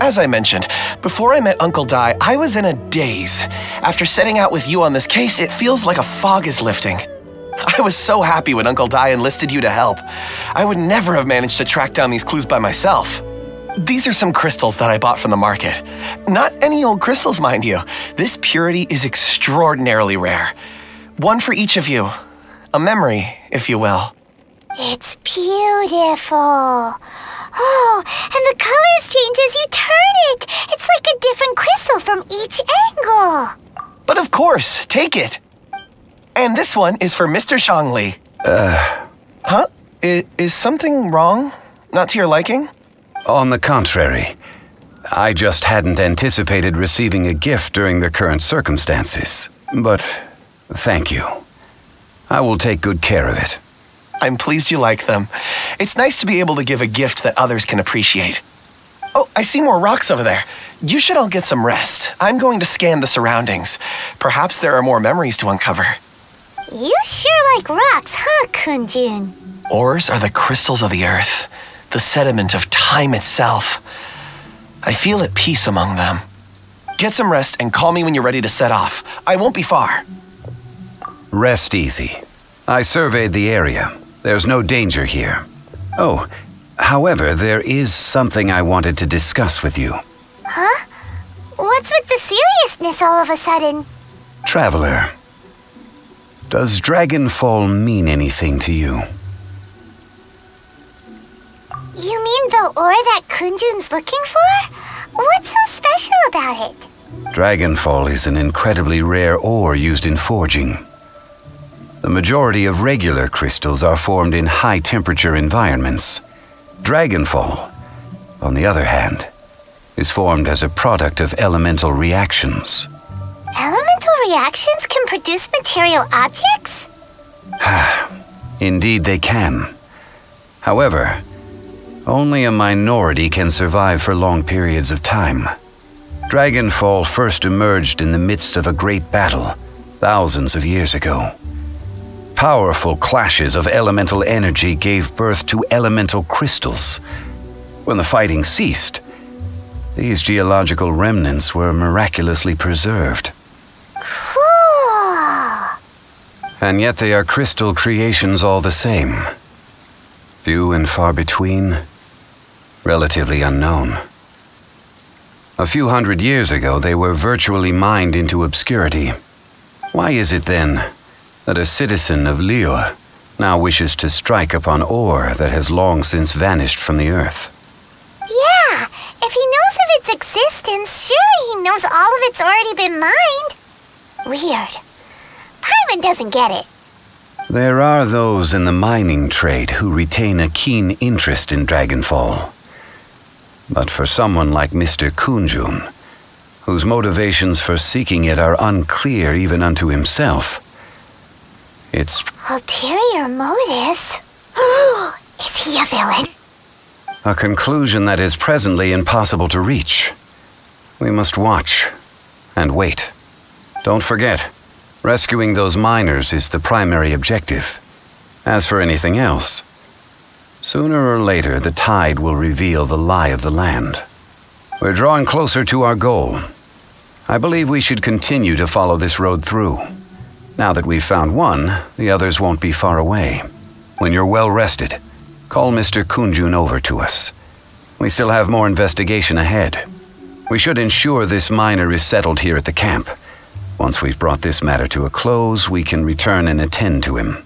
As I mentioned, before I met Uncle Dai, I was in a daze. After setting out with you on this case, it feels like a fog is lifting. I was so happy when Uncle Dai enlisted you to help. I would never have managed to track down these clues by myself. These are some crystals that I bought from the market. Not any old crystals, mind you. This purity is extraordinarily rare. One for each of you. A memory, if you will. It's beautiful. Oh, and the colors change as you turn it. It's like a different crystal from each angle. But of course, take it. And this one is for Mr. Shangli. Huh? Is something wrong? Not to your liking? On the contrary. I just hadn't anticipated receiving a gift during the current circumstances. But thank you. I will take good care of it. I'm pleased you like them. It's nice to be able to give a gift that others can appreciate. Oh, I see more rocks over there. You should all get some rest. I'm going to scan the surroundings. Perhaps there are more memories to uncover. You sure like rocks, huh, Kunjun? Ores are the crystals of the earth, the sediment of time itself. I feel at peace among them. Get some rest and call me when you're ready to set off. I won't be far. Rest easy. I surveyed the area. There's no danger here. Oh, however, there is something I wanted to discuss with you. Huh? What's with the seriousness all of a sudden? Traveler, does Dragonfall mean anything to you? You mean the ore that Kunjun's looking for? What's so special about it? Dragonfall is an incredibly rare ore used in forging. The majority of regular crystals are formed in high-temperature environments. Dragonfall, on the other hand, is formed as a product of elemental reactions. Elemental reactions can produce material objects? Indeed they can. However, only a minority can survive for long periods of time. Dragonfall first emerged in the midst of a great battle, thousands of years ago. Powerful clashes of elemental energy gave birth to elemental crystals. When the fighting ceased, these geological remnants were miraculously preserved. Cool! And yet they are crystal creations all the same. Few and far between, relatively unknown. A few hundred years ago, they were virtually mined into obscurity. Why is it then that a citizen of Liyue now wishes to strike upon ore that has long since vanished from the earth? Yeah, if he knows of its existence, surely he knows all of it's already been mined. Weird. Paimon doesn't get it. There are those in the mining trade who retain a keen interest in Dragonfall. But for someone like Mr. Kunjun, whose motivations for seeking it are unclear even unto himself, it's Ulterior motives? Is he a villain? a conclusion that is presently impossible to reach. We must watch and wait. Don't forget, rescuing those miners is the primary objective. As for anything else, sooner or later the tide will reveal the lie of the land. We're drawing closer to our goal. I believe we should continue to follow this road through. Now that we've found one, the others won't be far away. When you're well rested, call Mr. Kunjun over to us. We still have more investigation ahead. We should ensure this miner is settled here at the camp. Once we've brought this matter to a close, we can return and attend to him.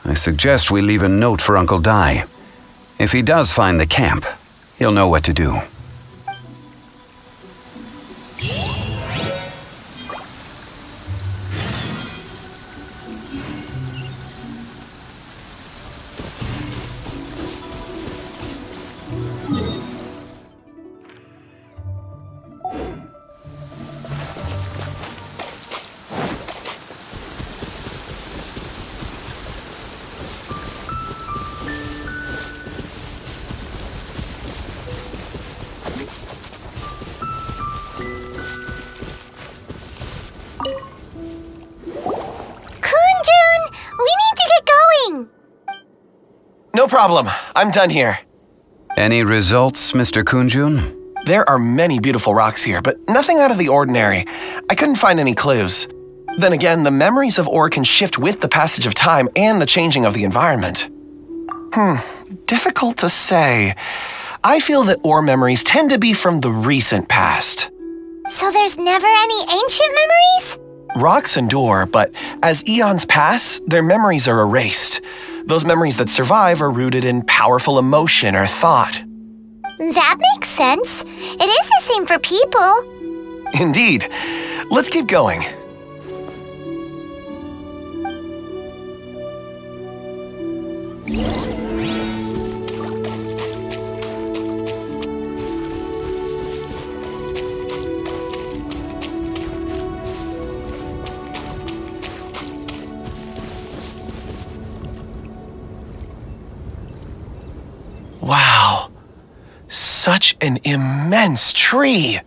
I suggest we leave a note for Uncle Dai. If he does find the camp, he'll know what to do. No problem. I'm done here. Any results, Mr. Kunjun? There are many beautiful rocks here, but nothing out of the ordinary. I couldn't find any clues. Then again, the memories of ore can shift with the passage of time and the changing of the environment. Difficult to say. I feel that ore memories tend to be from the recent past. So there's never any ancient memories? Rocks endure, but as eons pass, their memories are erased. Those memories that survive are rooted in powerful emotion or thought. That makes sense. It is the same for people. Indeed. Let's keep going. Wow. Such an immense tree.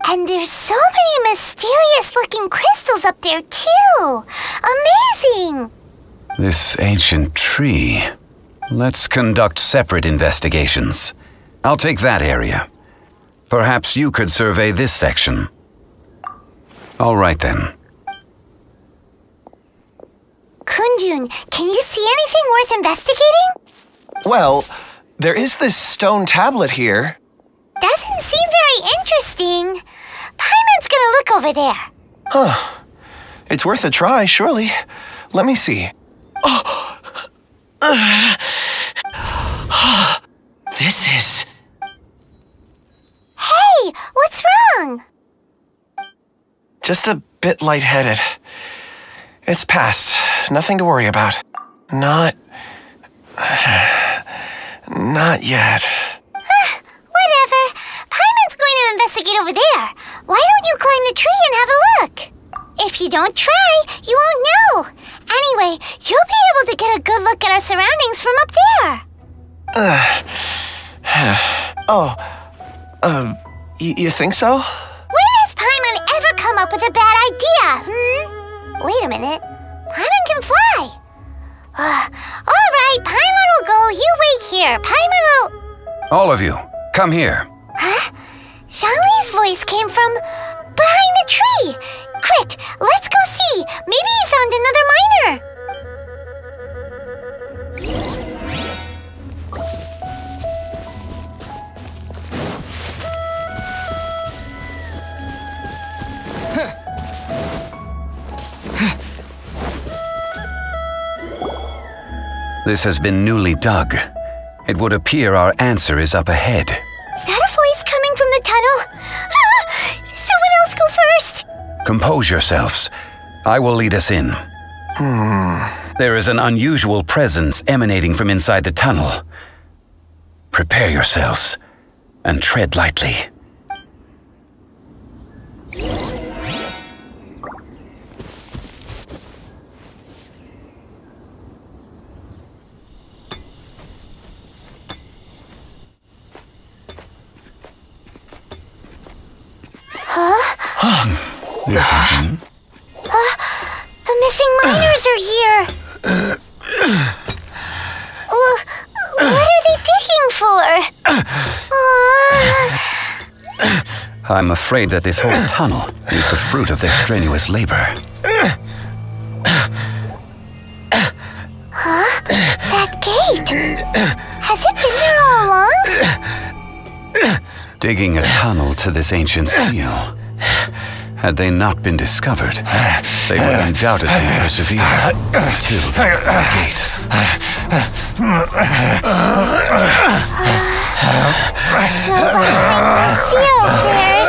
And there's so many mysterious-looking crystals up there, too. Amazing! This ancient tree. Let's conduct separate investigations. I'll take that area. Perhaps you could survey this section. All right, then. Kunjun, can you see anything worth investigating? Well, there is this stone tablet here. Doesn't seem very interesting. Paimon's gonna look over there. Huh. It's worth a try, surely. Let me see. Oh. This is... Hey, what's wrong? just a bit lightheaded. It's past. Nothing to worry about. Not yet. Whatever. Paimon's going to investigate over there. Why don't you climb the tree and have a look? If you don't try, you won't know. Anyway, you'll be able to get a good look at our surroundings from up there. You think so? When has Paimon ever come up with a bad idea, Wait a minute. Paimon can fly. All right, Paimon will go. You wait here. Paimon will... All of you, come here. Huh? Xiangli's voice came from behind the tree. Quick, let's go see. Maybe he found another miner. This has been newly dug. It would appear our answer is up ahead. Is that a voice coming from the tunnel? Someone else go first. Compose yourselves. I will lead us in. There is an unusual presence emanating from inside the tunnel. Prepare yourselves and tread lightly. The missing miners are here. What are they digging for? I'm afraid that this whole tunnel is the fruit of their strenuous labor. That gate. Has it been there all along? Digging a tunnel to this ancient seal. Had they not been discovered, they would undoubtedly persevere until they opened the gate. So behind the seal bears.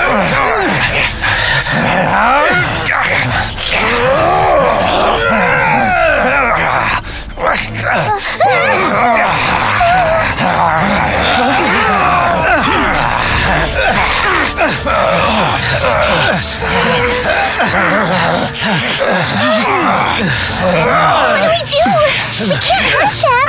What do we do? We can't hurt them.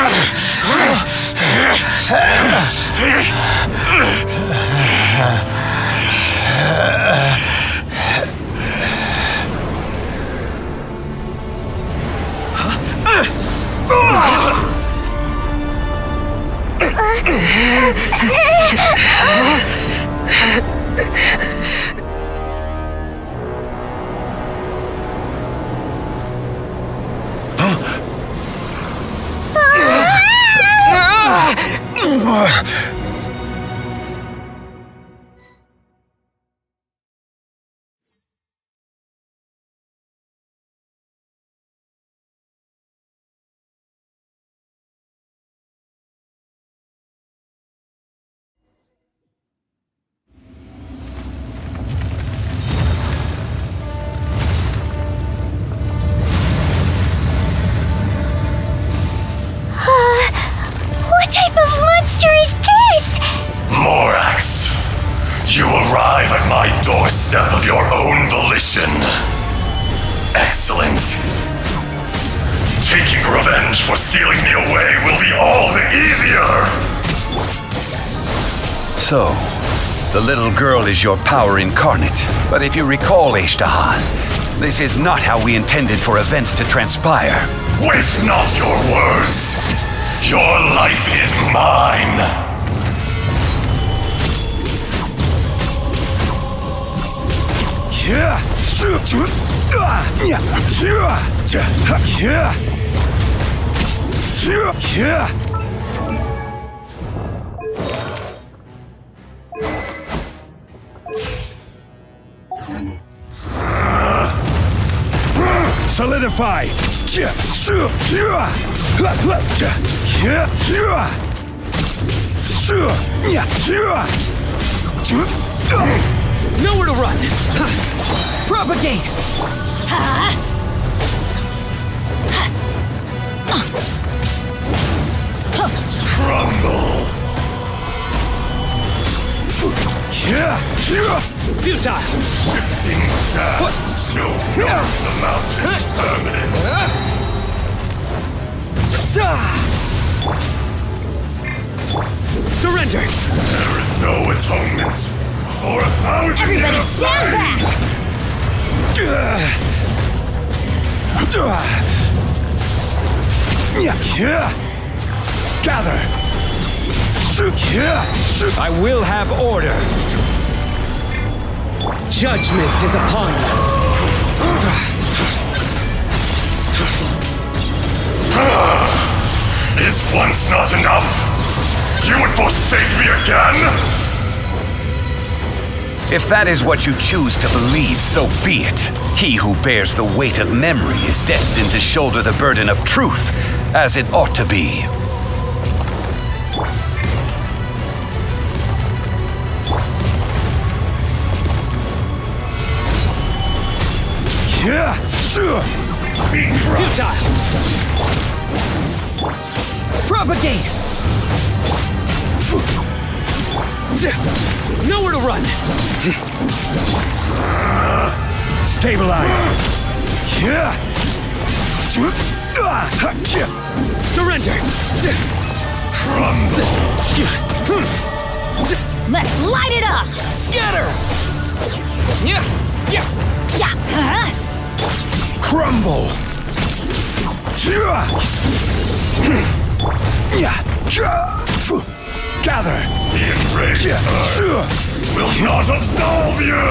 What type of monster is this? Morax, you arrive at my doorstep of your own volition. Excellent. Taking revenge for sealing me away will be all the easier. So, the little girl is your power incarnate. But if you recall, Ishtahan, this is not how we intended for events to transpire. Waste not your words. Your life is mine. Solidify! Nowhere to run! Propagate! Crumble! Futile! Shifting sands, no north the mountains permanent. Surrender! There is no atonement for 1,000 Everybody years. stand back! Gather! I will have order! Judgment is upon you! Is once not enough? You would forsake me again? If that is what you choose to believe, so be it. He who bears the weight of memory is destined to shoulder the burden of truth, as it ought to be. Be crushed! Futile! Propagate! Nowhere to run! Stabilize! Surrender! Crumble! Let's light it up! Scatter! Crumble! Gather! The enraged earth will not absolve you!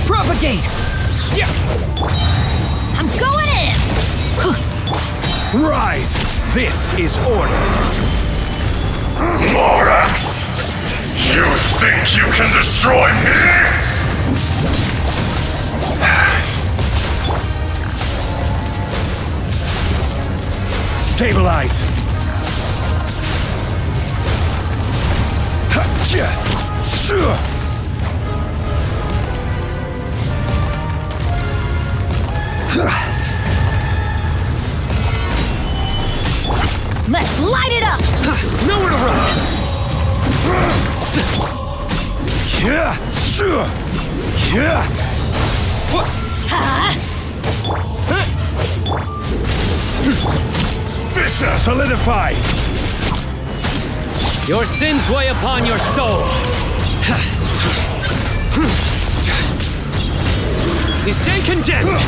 Propagate! I'm going in! Rise! This is order! Morax! You think you can destroy me? Stabilize! Let's light it up! Nowhere to run! Vicious! Solidify! Your sins weigh upon your soul! You stay condemned!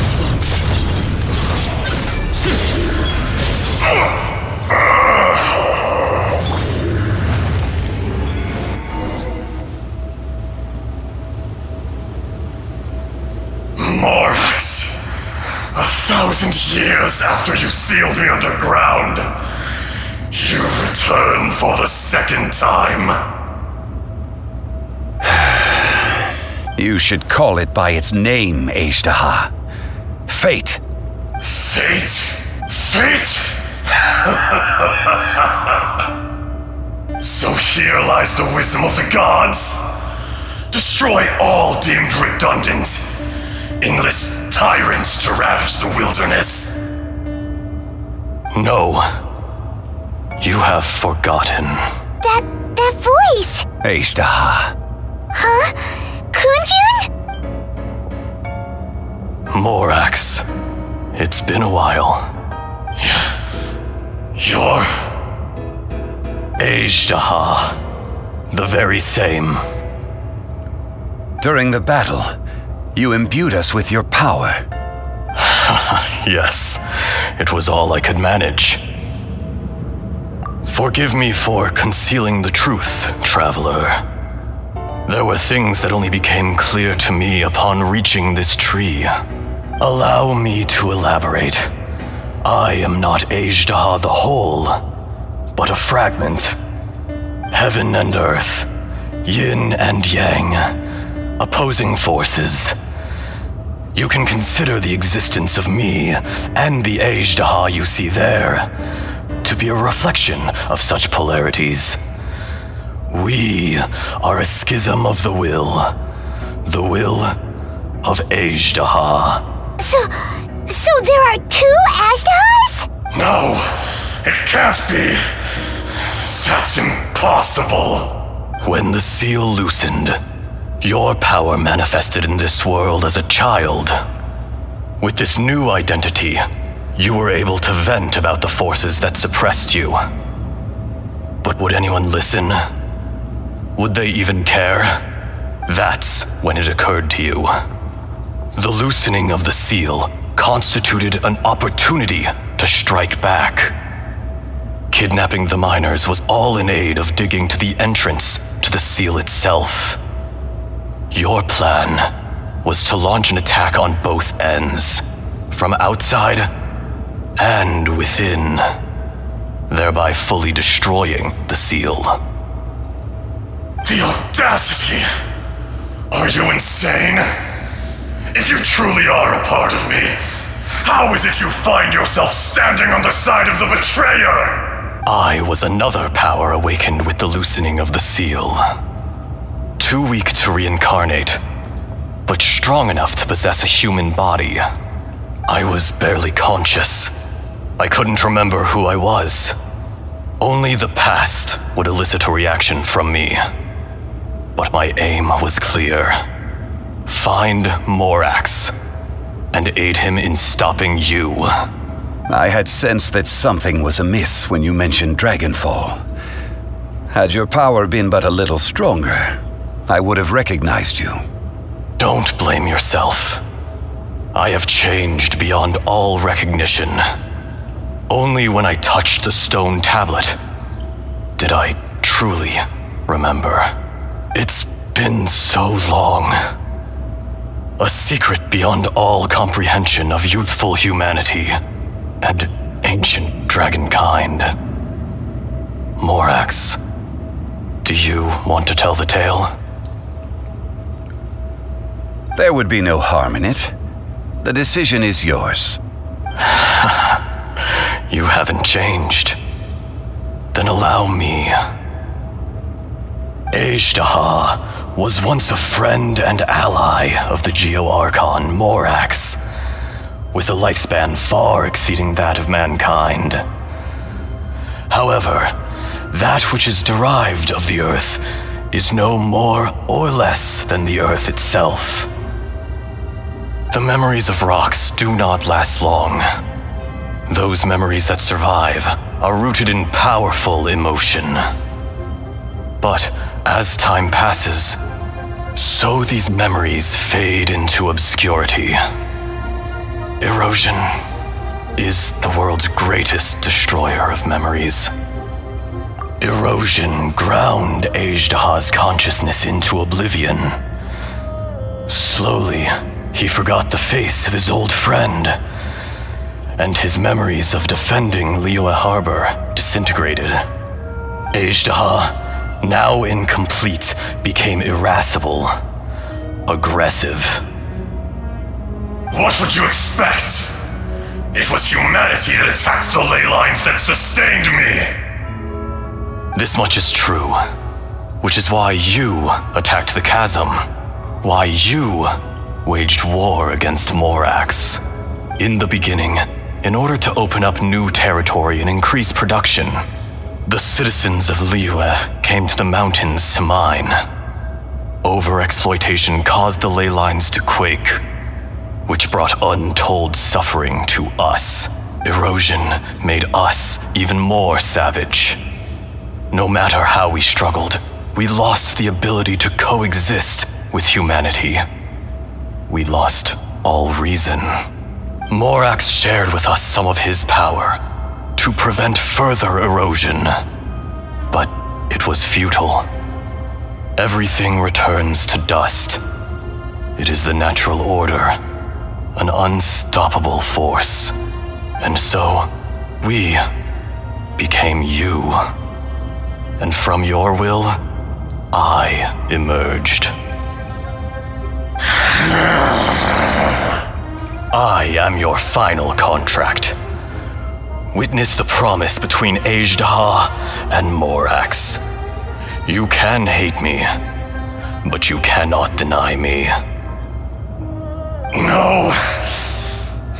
Morax, 1,000 years after you sealed me underground, you return for the second time. You should call it by its name, Ajdaha. Fate. Fate? Fate? So here lies the wisdom of the gods. Destroy all deemed redundant. Enlist tyrants to ravage the wilderness. No. You have forgotten. That voice! Ajdaha. Huh? Kunjun? Morax. It's been a while. You're... Ajdaha. The very same. During the battle, you imbued us with your power. Yes, it was all I could manage. Forgive me for concealing the truth, traveler. There were things that only became clear to me upon reaching this tree. Allow me to elaborate. I am not Ajdaha the whole, but a fragment. Heaven and earth, yin and yang, opposing forces. You can consider the existence of me and the Ajdaha you see there to be a reflection of such polarities. We are a schism of the will of Ajdaha. So there are two Ajdahas? No, it can't be. That's impossible. When the seal loosened, your power manifested in this world as a child. With this new identity, you were able to vent about the forces that suppressed you. But would anyone listen? Would they even care? That's when it occurred to you. The loosening of the seal constituted an opportunity to strike back. Kidnapping the miners was all in aid of digging to the entrance to the seal itself. Your plan was to launch an attack on both ends, from outside and within, thereby fully destroying the seal. The audacity! Are you insane? If you truly are a part of me, how is it you find yourself standing on the side of the betrayer? I was another power awakened with the loosening of the seal. Too weak to reincarnate, but strong enough to possess a human body. I was barely conscious. I couldn't remember who I was. Only the past would elicit a reaction from me. But my aim was clear. Find Morax and aid him in stopping you. I had sensed that something was amiss when you mentioned Dragonfall. Had your power been but a little stronger, I would have recognized you. Don't blame yourself. I have changed beyond all recognition. Only when I touched the stone tablet did I truly remember. It's been so long. A secret beyond all comprehension of youthful humanity and ancient dragonkind. Morax, do you want to tell the tale? There would be no harm in it. The decision is yours. You haven't changed. Then allow me. Ajdaha was once a friend and ally of the Geo-Archon Morax, with a lifespan far exceeding that of mankind. However, that which is derived of the Earth is no more or less than the Earth itself. The memories of rocks do not last long. Those memories that survive are rooted in powerful emotion. But as time passes, so these memories fade into obscurity. Erosion is the world's greatest destroyer of memories. Erosion ground Ajdaha's consciousness into oblivion. Slowly, he forgot the face of his old friend, and his memories of defending Liyue Harbor disintegrated. Ajdaha, now incomplete, became irascible, aggressive. What would you expect? It was humanity that attacked the ley lines that sustained me. This much is true, which is why you attacked the chasm, why you waged war against Morax. In the beginning, in order to open up new territory and increase production, the citizens of Liyue came to the mountains to mine. Overexploitation caused the ley lines to quake, which brought untold suffering to us. Erosion made us even more savage. No matter how we struggled, we lost the ability to coexist with humanity. We lost all reason. Morax shared with us some of his power to prevent further erosion, but it was futile. Everything returns to dust. It is the natural order, an unstoppable force. And so, we became you. And from your will, I emerged. I am your final contract. Witness the promise between Ajdaha and Morax. You can hate me, but you cannot deny me. No!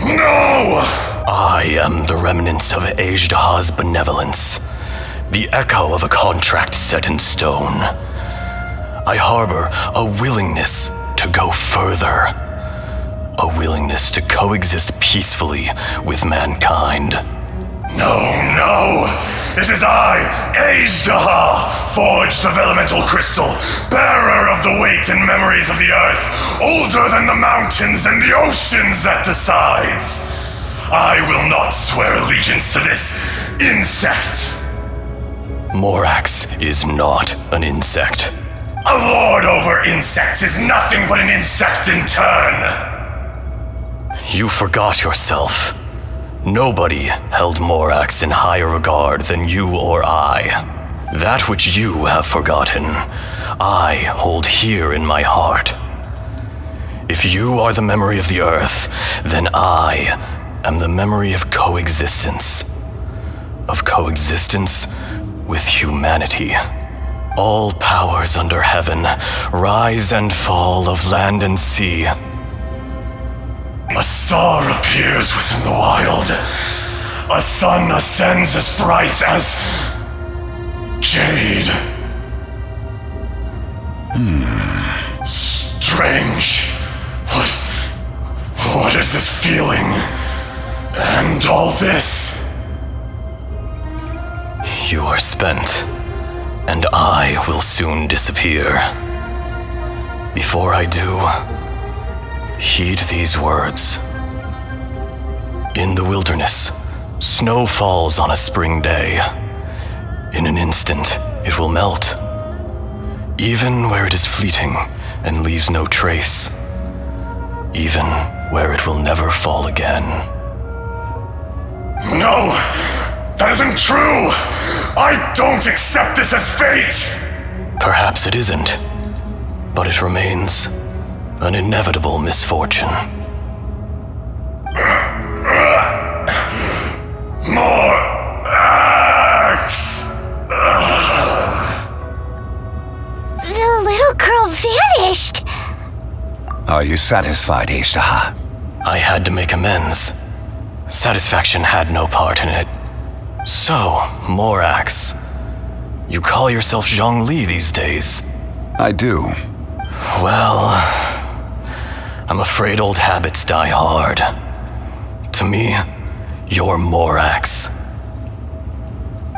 No! I am the remnants of Ajdaha's benevolence, the echo of a contract set in stone. I harbor a willingness to go further, a willingness to coexist peacefully with mankind. No, no! It is I, Ajdaha, forged of elemental crystal, bearer of the weight and memories of the earth, older than the mountains and the oceans that decides. I will not swear allegiance to this insect. Morax is not an insect. A lord over insects is nothing but an insect in turn. You forgot yourself. Nobody held Morax in higher regard than you or I. That which you have forgotten, I hold here in my heart. If you are the memory of the earth, then I am the memory of coexistence. Of coexistence with humanity. All powers under heaven, rise and fall of land and sea. A star appears within the wild. A sun ascends as bright as jade. Strange. What is this feeling? And all this? You are spent, and I will soon disappear. Before I do, heed these words. In the wilderness, snow falls on a spring day. In an instant, it will melt, even where it is fleeting and leaves no trace, even where it will never fall again. No! That isn't true! I don't accept this as fate! Perhaps it isn't, but it remains an inevitable misfortune. More axe! The little girl vanished! Are you satisfied, M.S.A? I had to make amends. Satisfaction had no part in it. So, Morax, you call yourself Zhongli these days? I do. Well, I'm afraid old habits die hard. To me, you're Morax.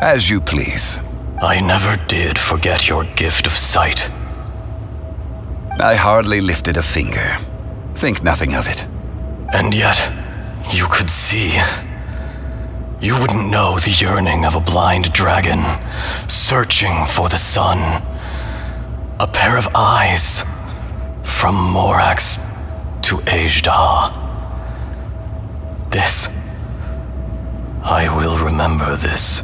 As you please. I never did forget your gift of sight. I hardly lifted a finger. Think nothing of it. And yet, you could see. You wouldn't know the yearning of a blind dragon, searching for the sun. A pair of eyes, from Morax to M.S.A. This, I will remember this.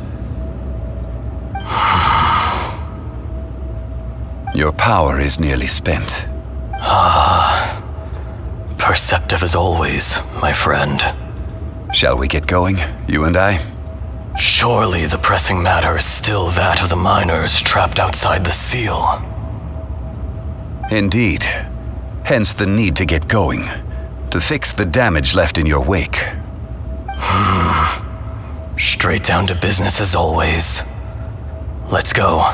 Your power is nearly spent. Perceptive as always, my friend. Shall we get going, you and I? Surely the pressing matter is still that of the miners trapped outside the seal. Indeed. Hence the need to get going, to fix the damage left in your wake. Straight down to business as always. Let's go.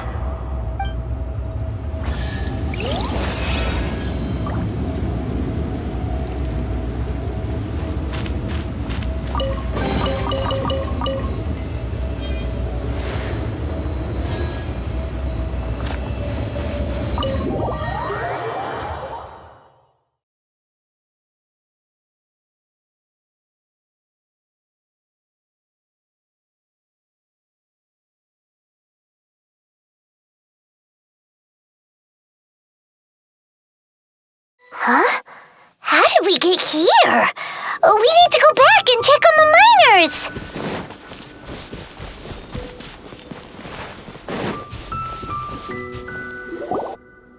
Huh? How did we get here? We need to go back and check on the miners!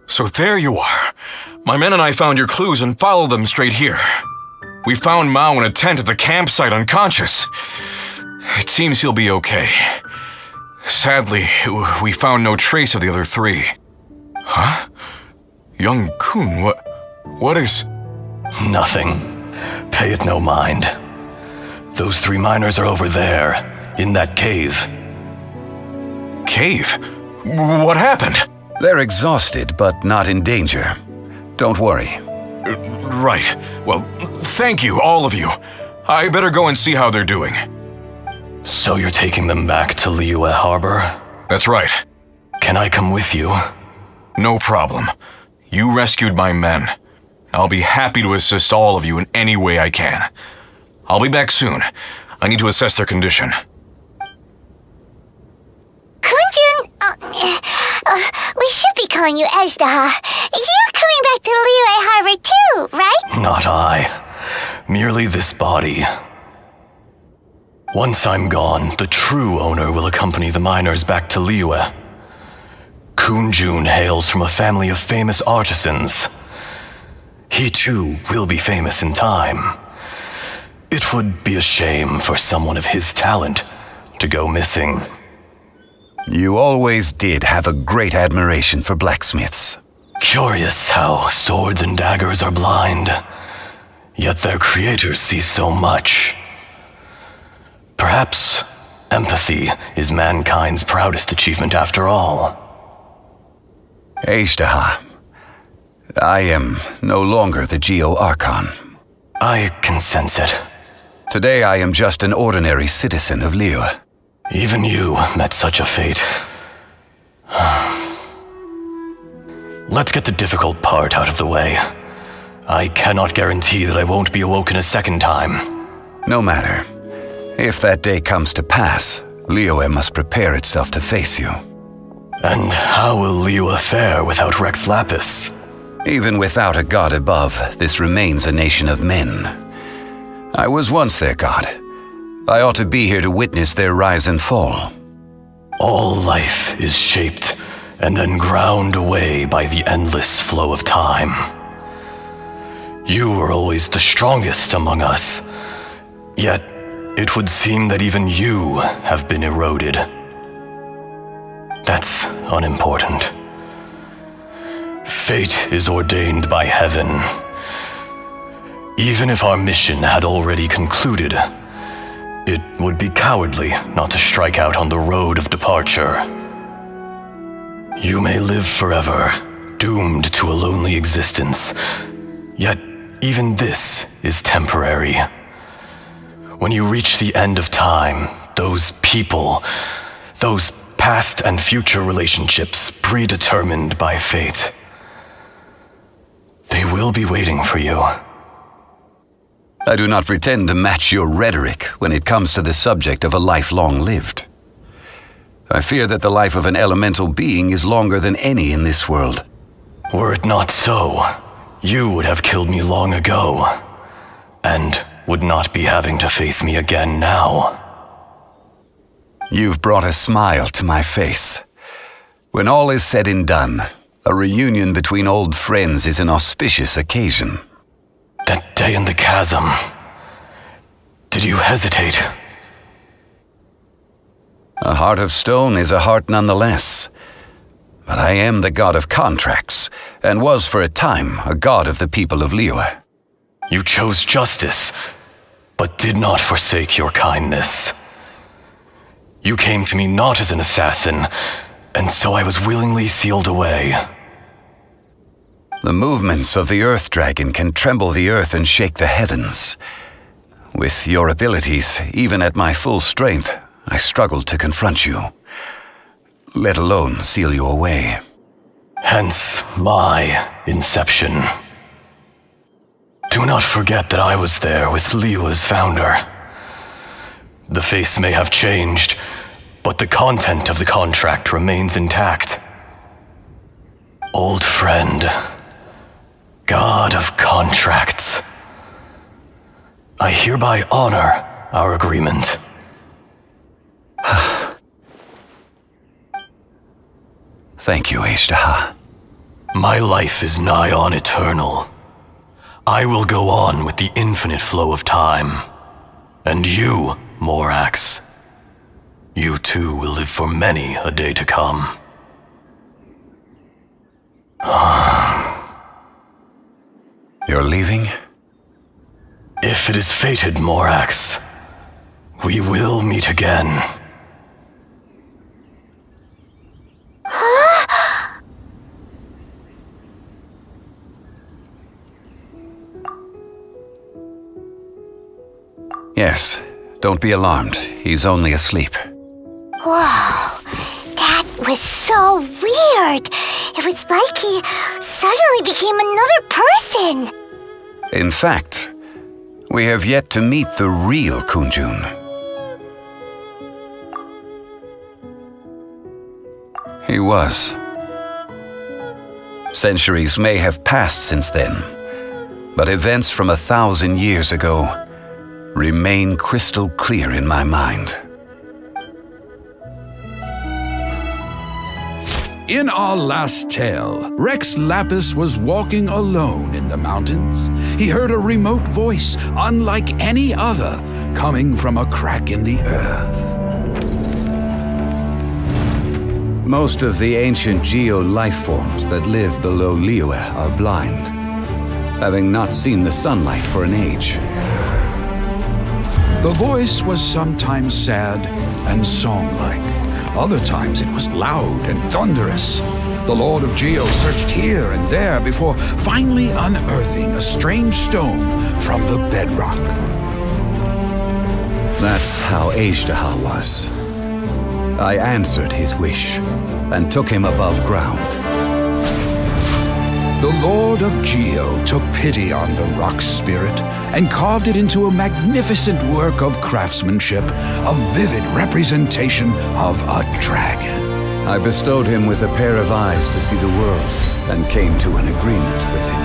So there you are. My men and I found your clues and followed them straight here. We found Mao in a tent at the campsite unconscious. It seems he'll be okay. Sadly, we found no trace of the other three. Huh? Young Kun, what is... Nothing. Pay it no mind. Those three miners are over there, in that cave. Cave? What happened? They're exhausted, but not in danger. Don't worry. Right. Well, thank you, all of you. I better go and see how they're doing. So you're taking them back to Liyue Harbor? That's right. Can I come with you? No problem. You rescued my men. I'll be happy to assist all of you in any way I can. I'll be back soon. I need to assess their condition. Kunjun, we should be calling you M.S.A. You're coming back to Liyue Harbor too, right? Not I. Merely this body. Once I'm gone, the true owner will accompany the miners back to Liyue. Kunjun hails from a family of famous artisans. He too will be famous in time. It would be a shame for someone of his talent to go missing. You always did have a great admiration for blacksmiths. Curious how swords and daggers are blind, yet their creators see so much. Perhaps empathy is mankind's proudest achievement after all. Ashtaha, I am no longer the Geo-Archon. I can sense it. Today I am just an ordinary citizen of Liyue. Even you met such a fate. Let's get the difficult part out of the way. I cannot guarantee that I won't be awoken a second time. No matter. If that day comes to pass, Liyue must prepare itself to face you. And how will Liyue fare without Rex Lapis? Even without a god above, this remains a nation of men. I was once their god. I ought to be here to witness their rise and fall. All life is shaped and then ground away by the endless flow of time. You were always the strongest among us, yet it would seem that even you have been eroded. That's unimportant. Fate is ordained by heaven. Even if our mission had already concluded, it would be cowardly not to strike out on the road of departure. You may live forever, doomed to a lonely existence, yet even this is temporary. When you reach the end of time, those people, those past and future relationships predetermined by fate, they will be waiting for you. I do not pretend to match your rhetoric when it comes to the subject of a life long lived. I fear that the life of an elemental being is longer than any in this world. Were it not so, you would have killed me long ago, and would not be having to face me again now. You've brought a smile to my face. When all is said and done, a reunion between old friends is an auspicious occasion. That day in the chasm, did you hesitate? A heart of stone is a heart nonetheless. But I am the god of contracts, and was for a time a god of the people of Liyue. You chose justice, but did not forsake your kindness. You came to me not as an assassin, and so I was willingly sealed away. The movements of the Earth Dragon can tremble the earth and shake the heavens. With your abilities, even at my full strength, I struggled to confront you, let alone seal you away. Hence my inception. Do not forget that I was there with Liyue's founder. The face may have changed, but the content of the contract remains intact. Old friend, god of contracts, I hereby honor our agreement. Thank you, Ashtaha. My life is nigh on eternal. I will go on with the infinite flow of time. And you, Morax, you too will live for many a day to come. You're leaving? If it is fated, Morax, we will meet again. Yes, don't be alarmed. He's only asleep. Whoa, that was so weird. It was like he suddenly became another person. In fact, we have yet to meet the real Kunjun. He was. Centuries may have passed since then, but events from 1,000 years ago remain crystal clear in my mind. In our last tale, Rex Lapis was walking alone in the mountains. He heard a remote voice, unlike any other, coming from a crack in the earth. Most of the ancient geo life forms that live below Liyue are blind, having not seen the sunlight for an age. The voice was sometimes sad and song-like. Other times it was loud and thunderous. The Lord of Geo searched here and there before finally unearthing a strange stone from the bedrock. That's how Aishtaha was. I answered his wish and took him above ground. The Lord of Geo took pity on the rock spirit and carved it into a magnificent work of craftsmanship, a vivid representation of a dragon. I bestowed him with a pair of eyes to see the world and came to an agreement with him.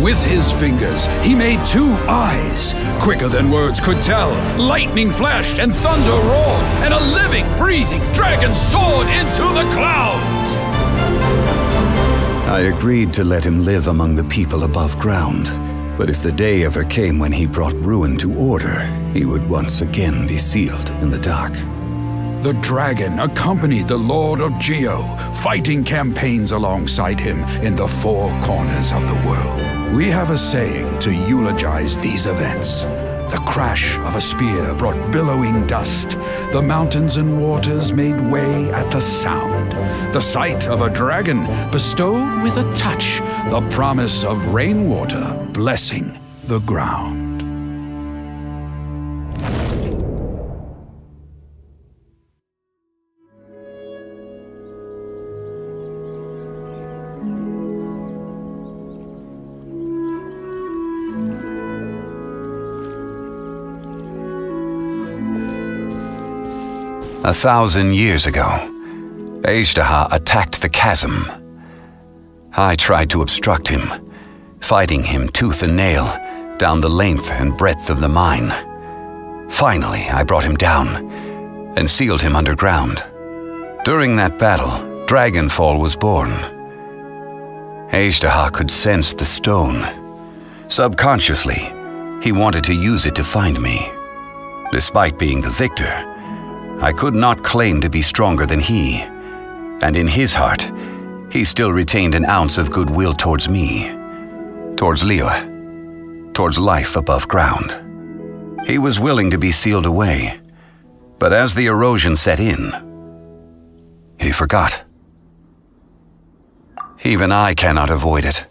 With his fingers, he made 2 eyes. Quicker than words could tell, lightning flashed and thunder roared, and a living, breathing dragon soared into the clouds. I agreed to let him live among the people above ground, but if the day ever came when he brought ruin to order, he would once again be sealed in the dark. The dragon accompanied the Lord of Geo, fighting campaigns alongside him in the 4 corners of the world. We have a saying to eulogize these events. The crash of a spear brought billowing dust. The mountains and waters made way at the sound. The sight of a dragon bestowed with a touch the promise of rainwater blessing the ground. A 1,000 years ago, Aishtaha attacked the chasm. I tried to obstruct him, fighting him tooth and nail down the length and breadth of the mine. Finally, I brought him down and sealed him underground. During that battle, Dragonfall was born. Aishtaha could sense the stone. Subconsciously, he wanted to use it to find me. Despite being the victor, I could not claim to be stronger than he, and in his heart, he still retained an ounce of goodwill towards me, towards Liyue, towards life above ground. He was willing to be sealed away, but as the erosion set in, he forgot. Even I cannot avoid it,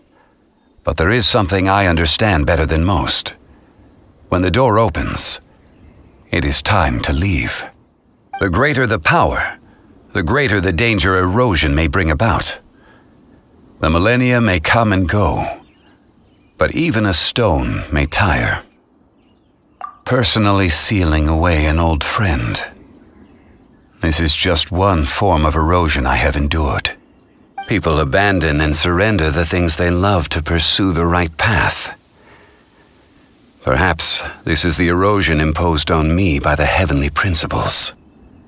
but there is something I understand better than most. When the door opens, it is time to leave. The greater the power, the greater the danger erosion may bring about. The millennia may come and go, but even a stone may tire. Personally sealing away an old friend. This is just one form of erosion I have endured. People abandon and surrender the things they love to pursue the right path. Perhaps this is the erosion imposed on me by the heavenly principles.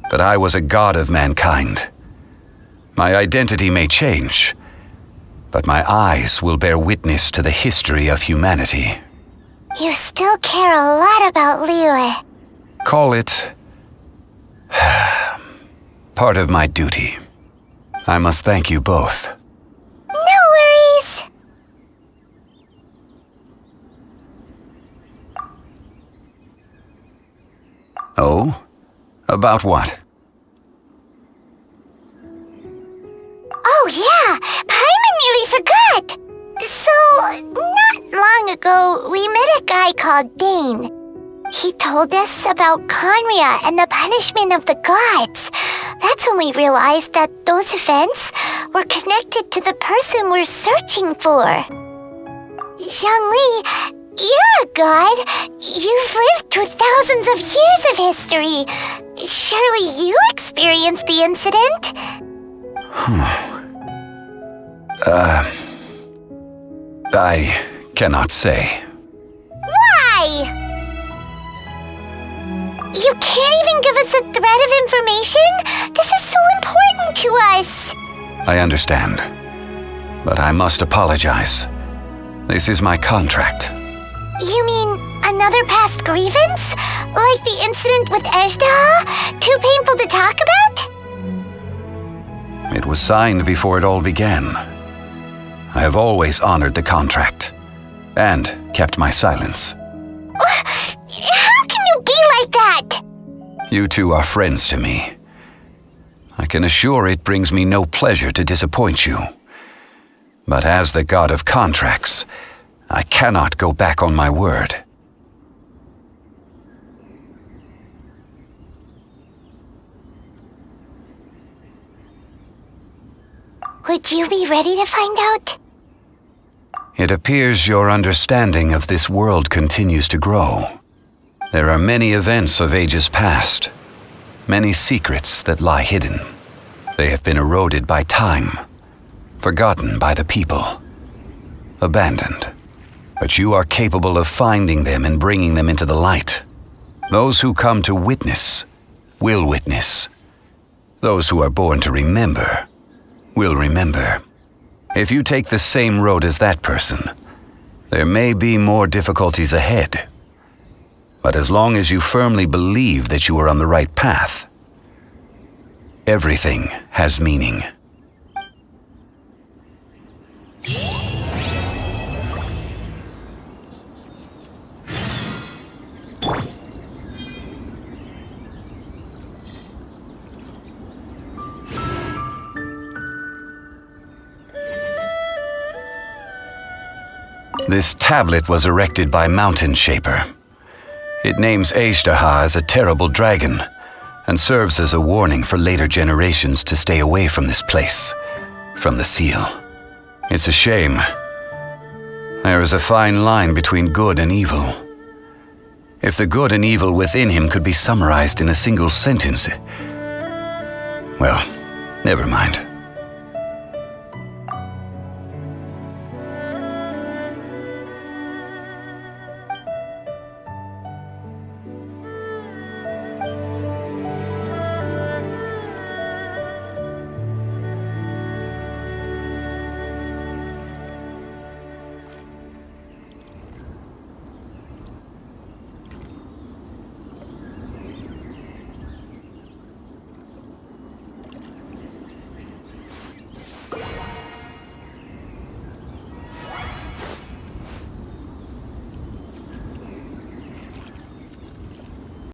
But I was a god of mankind. My identity may change, but my eyes will bear witness to the history of humanity. You still care a lot about Liyue. Call it part of my duty. I must thank you both. No worries. Oh? About what? Oh yeah, Paimon nearly forgot. So, not long ago, we met a guy called Dane. He told us about Conria and the punishment of the gods. That's when we realized that those events were connected to the person we're searching for. Zhongli, you're a god. You've lived through thousands of years of history. Surely you experienced the incident? I cannot say. Why? You can't even give us a thread of information? This is so important to us. I understand, but I must apologize. This is my contract. You mean another past grievance? Like the incident with Ejda? Too painful to talk about? It was signed before it all began. I have always honored the contract and kept my silence. How can you be like that? You two are friends to me. I can assure it brings me no pleasure to disappoint you. But as the god of contracts, I cannot go back on my word. Would you be ready to find out? It appears your understanding of this world continues to grow. There are many events of ages past, many secrets that lie hidden. They have been eroded by time, forgotten by the people, abandoned. But you are capable of finding them and bringing them into the light. Those who come to witness will witness. Those who are born to remember will remember. If you take the same road as that person, there may be more difficulties ahead. But as long as you firmly believe that you are on the right path, everything has meaning. This tablet was erected by Mountain Shaper. It names Ashtaha as a terrible dragon and serves as a warning for later generations to stay away from this place, from the seal. It's a shame. There is a fine line between good and evil. If the good and evil within him could be summarized in a single sentence, well, never mind.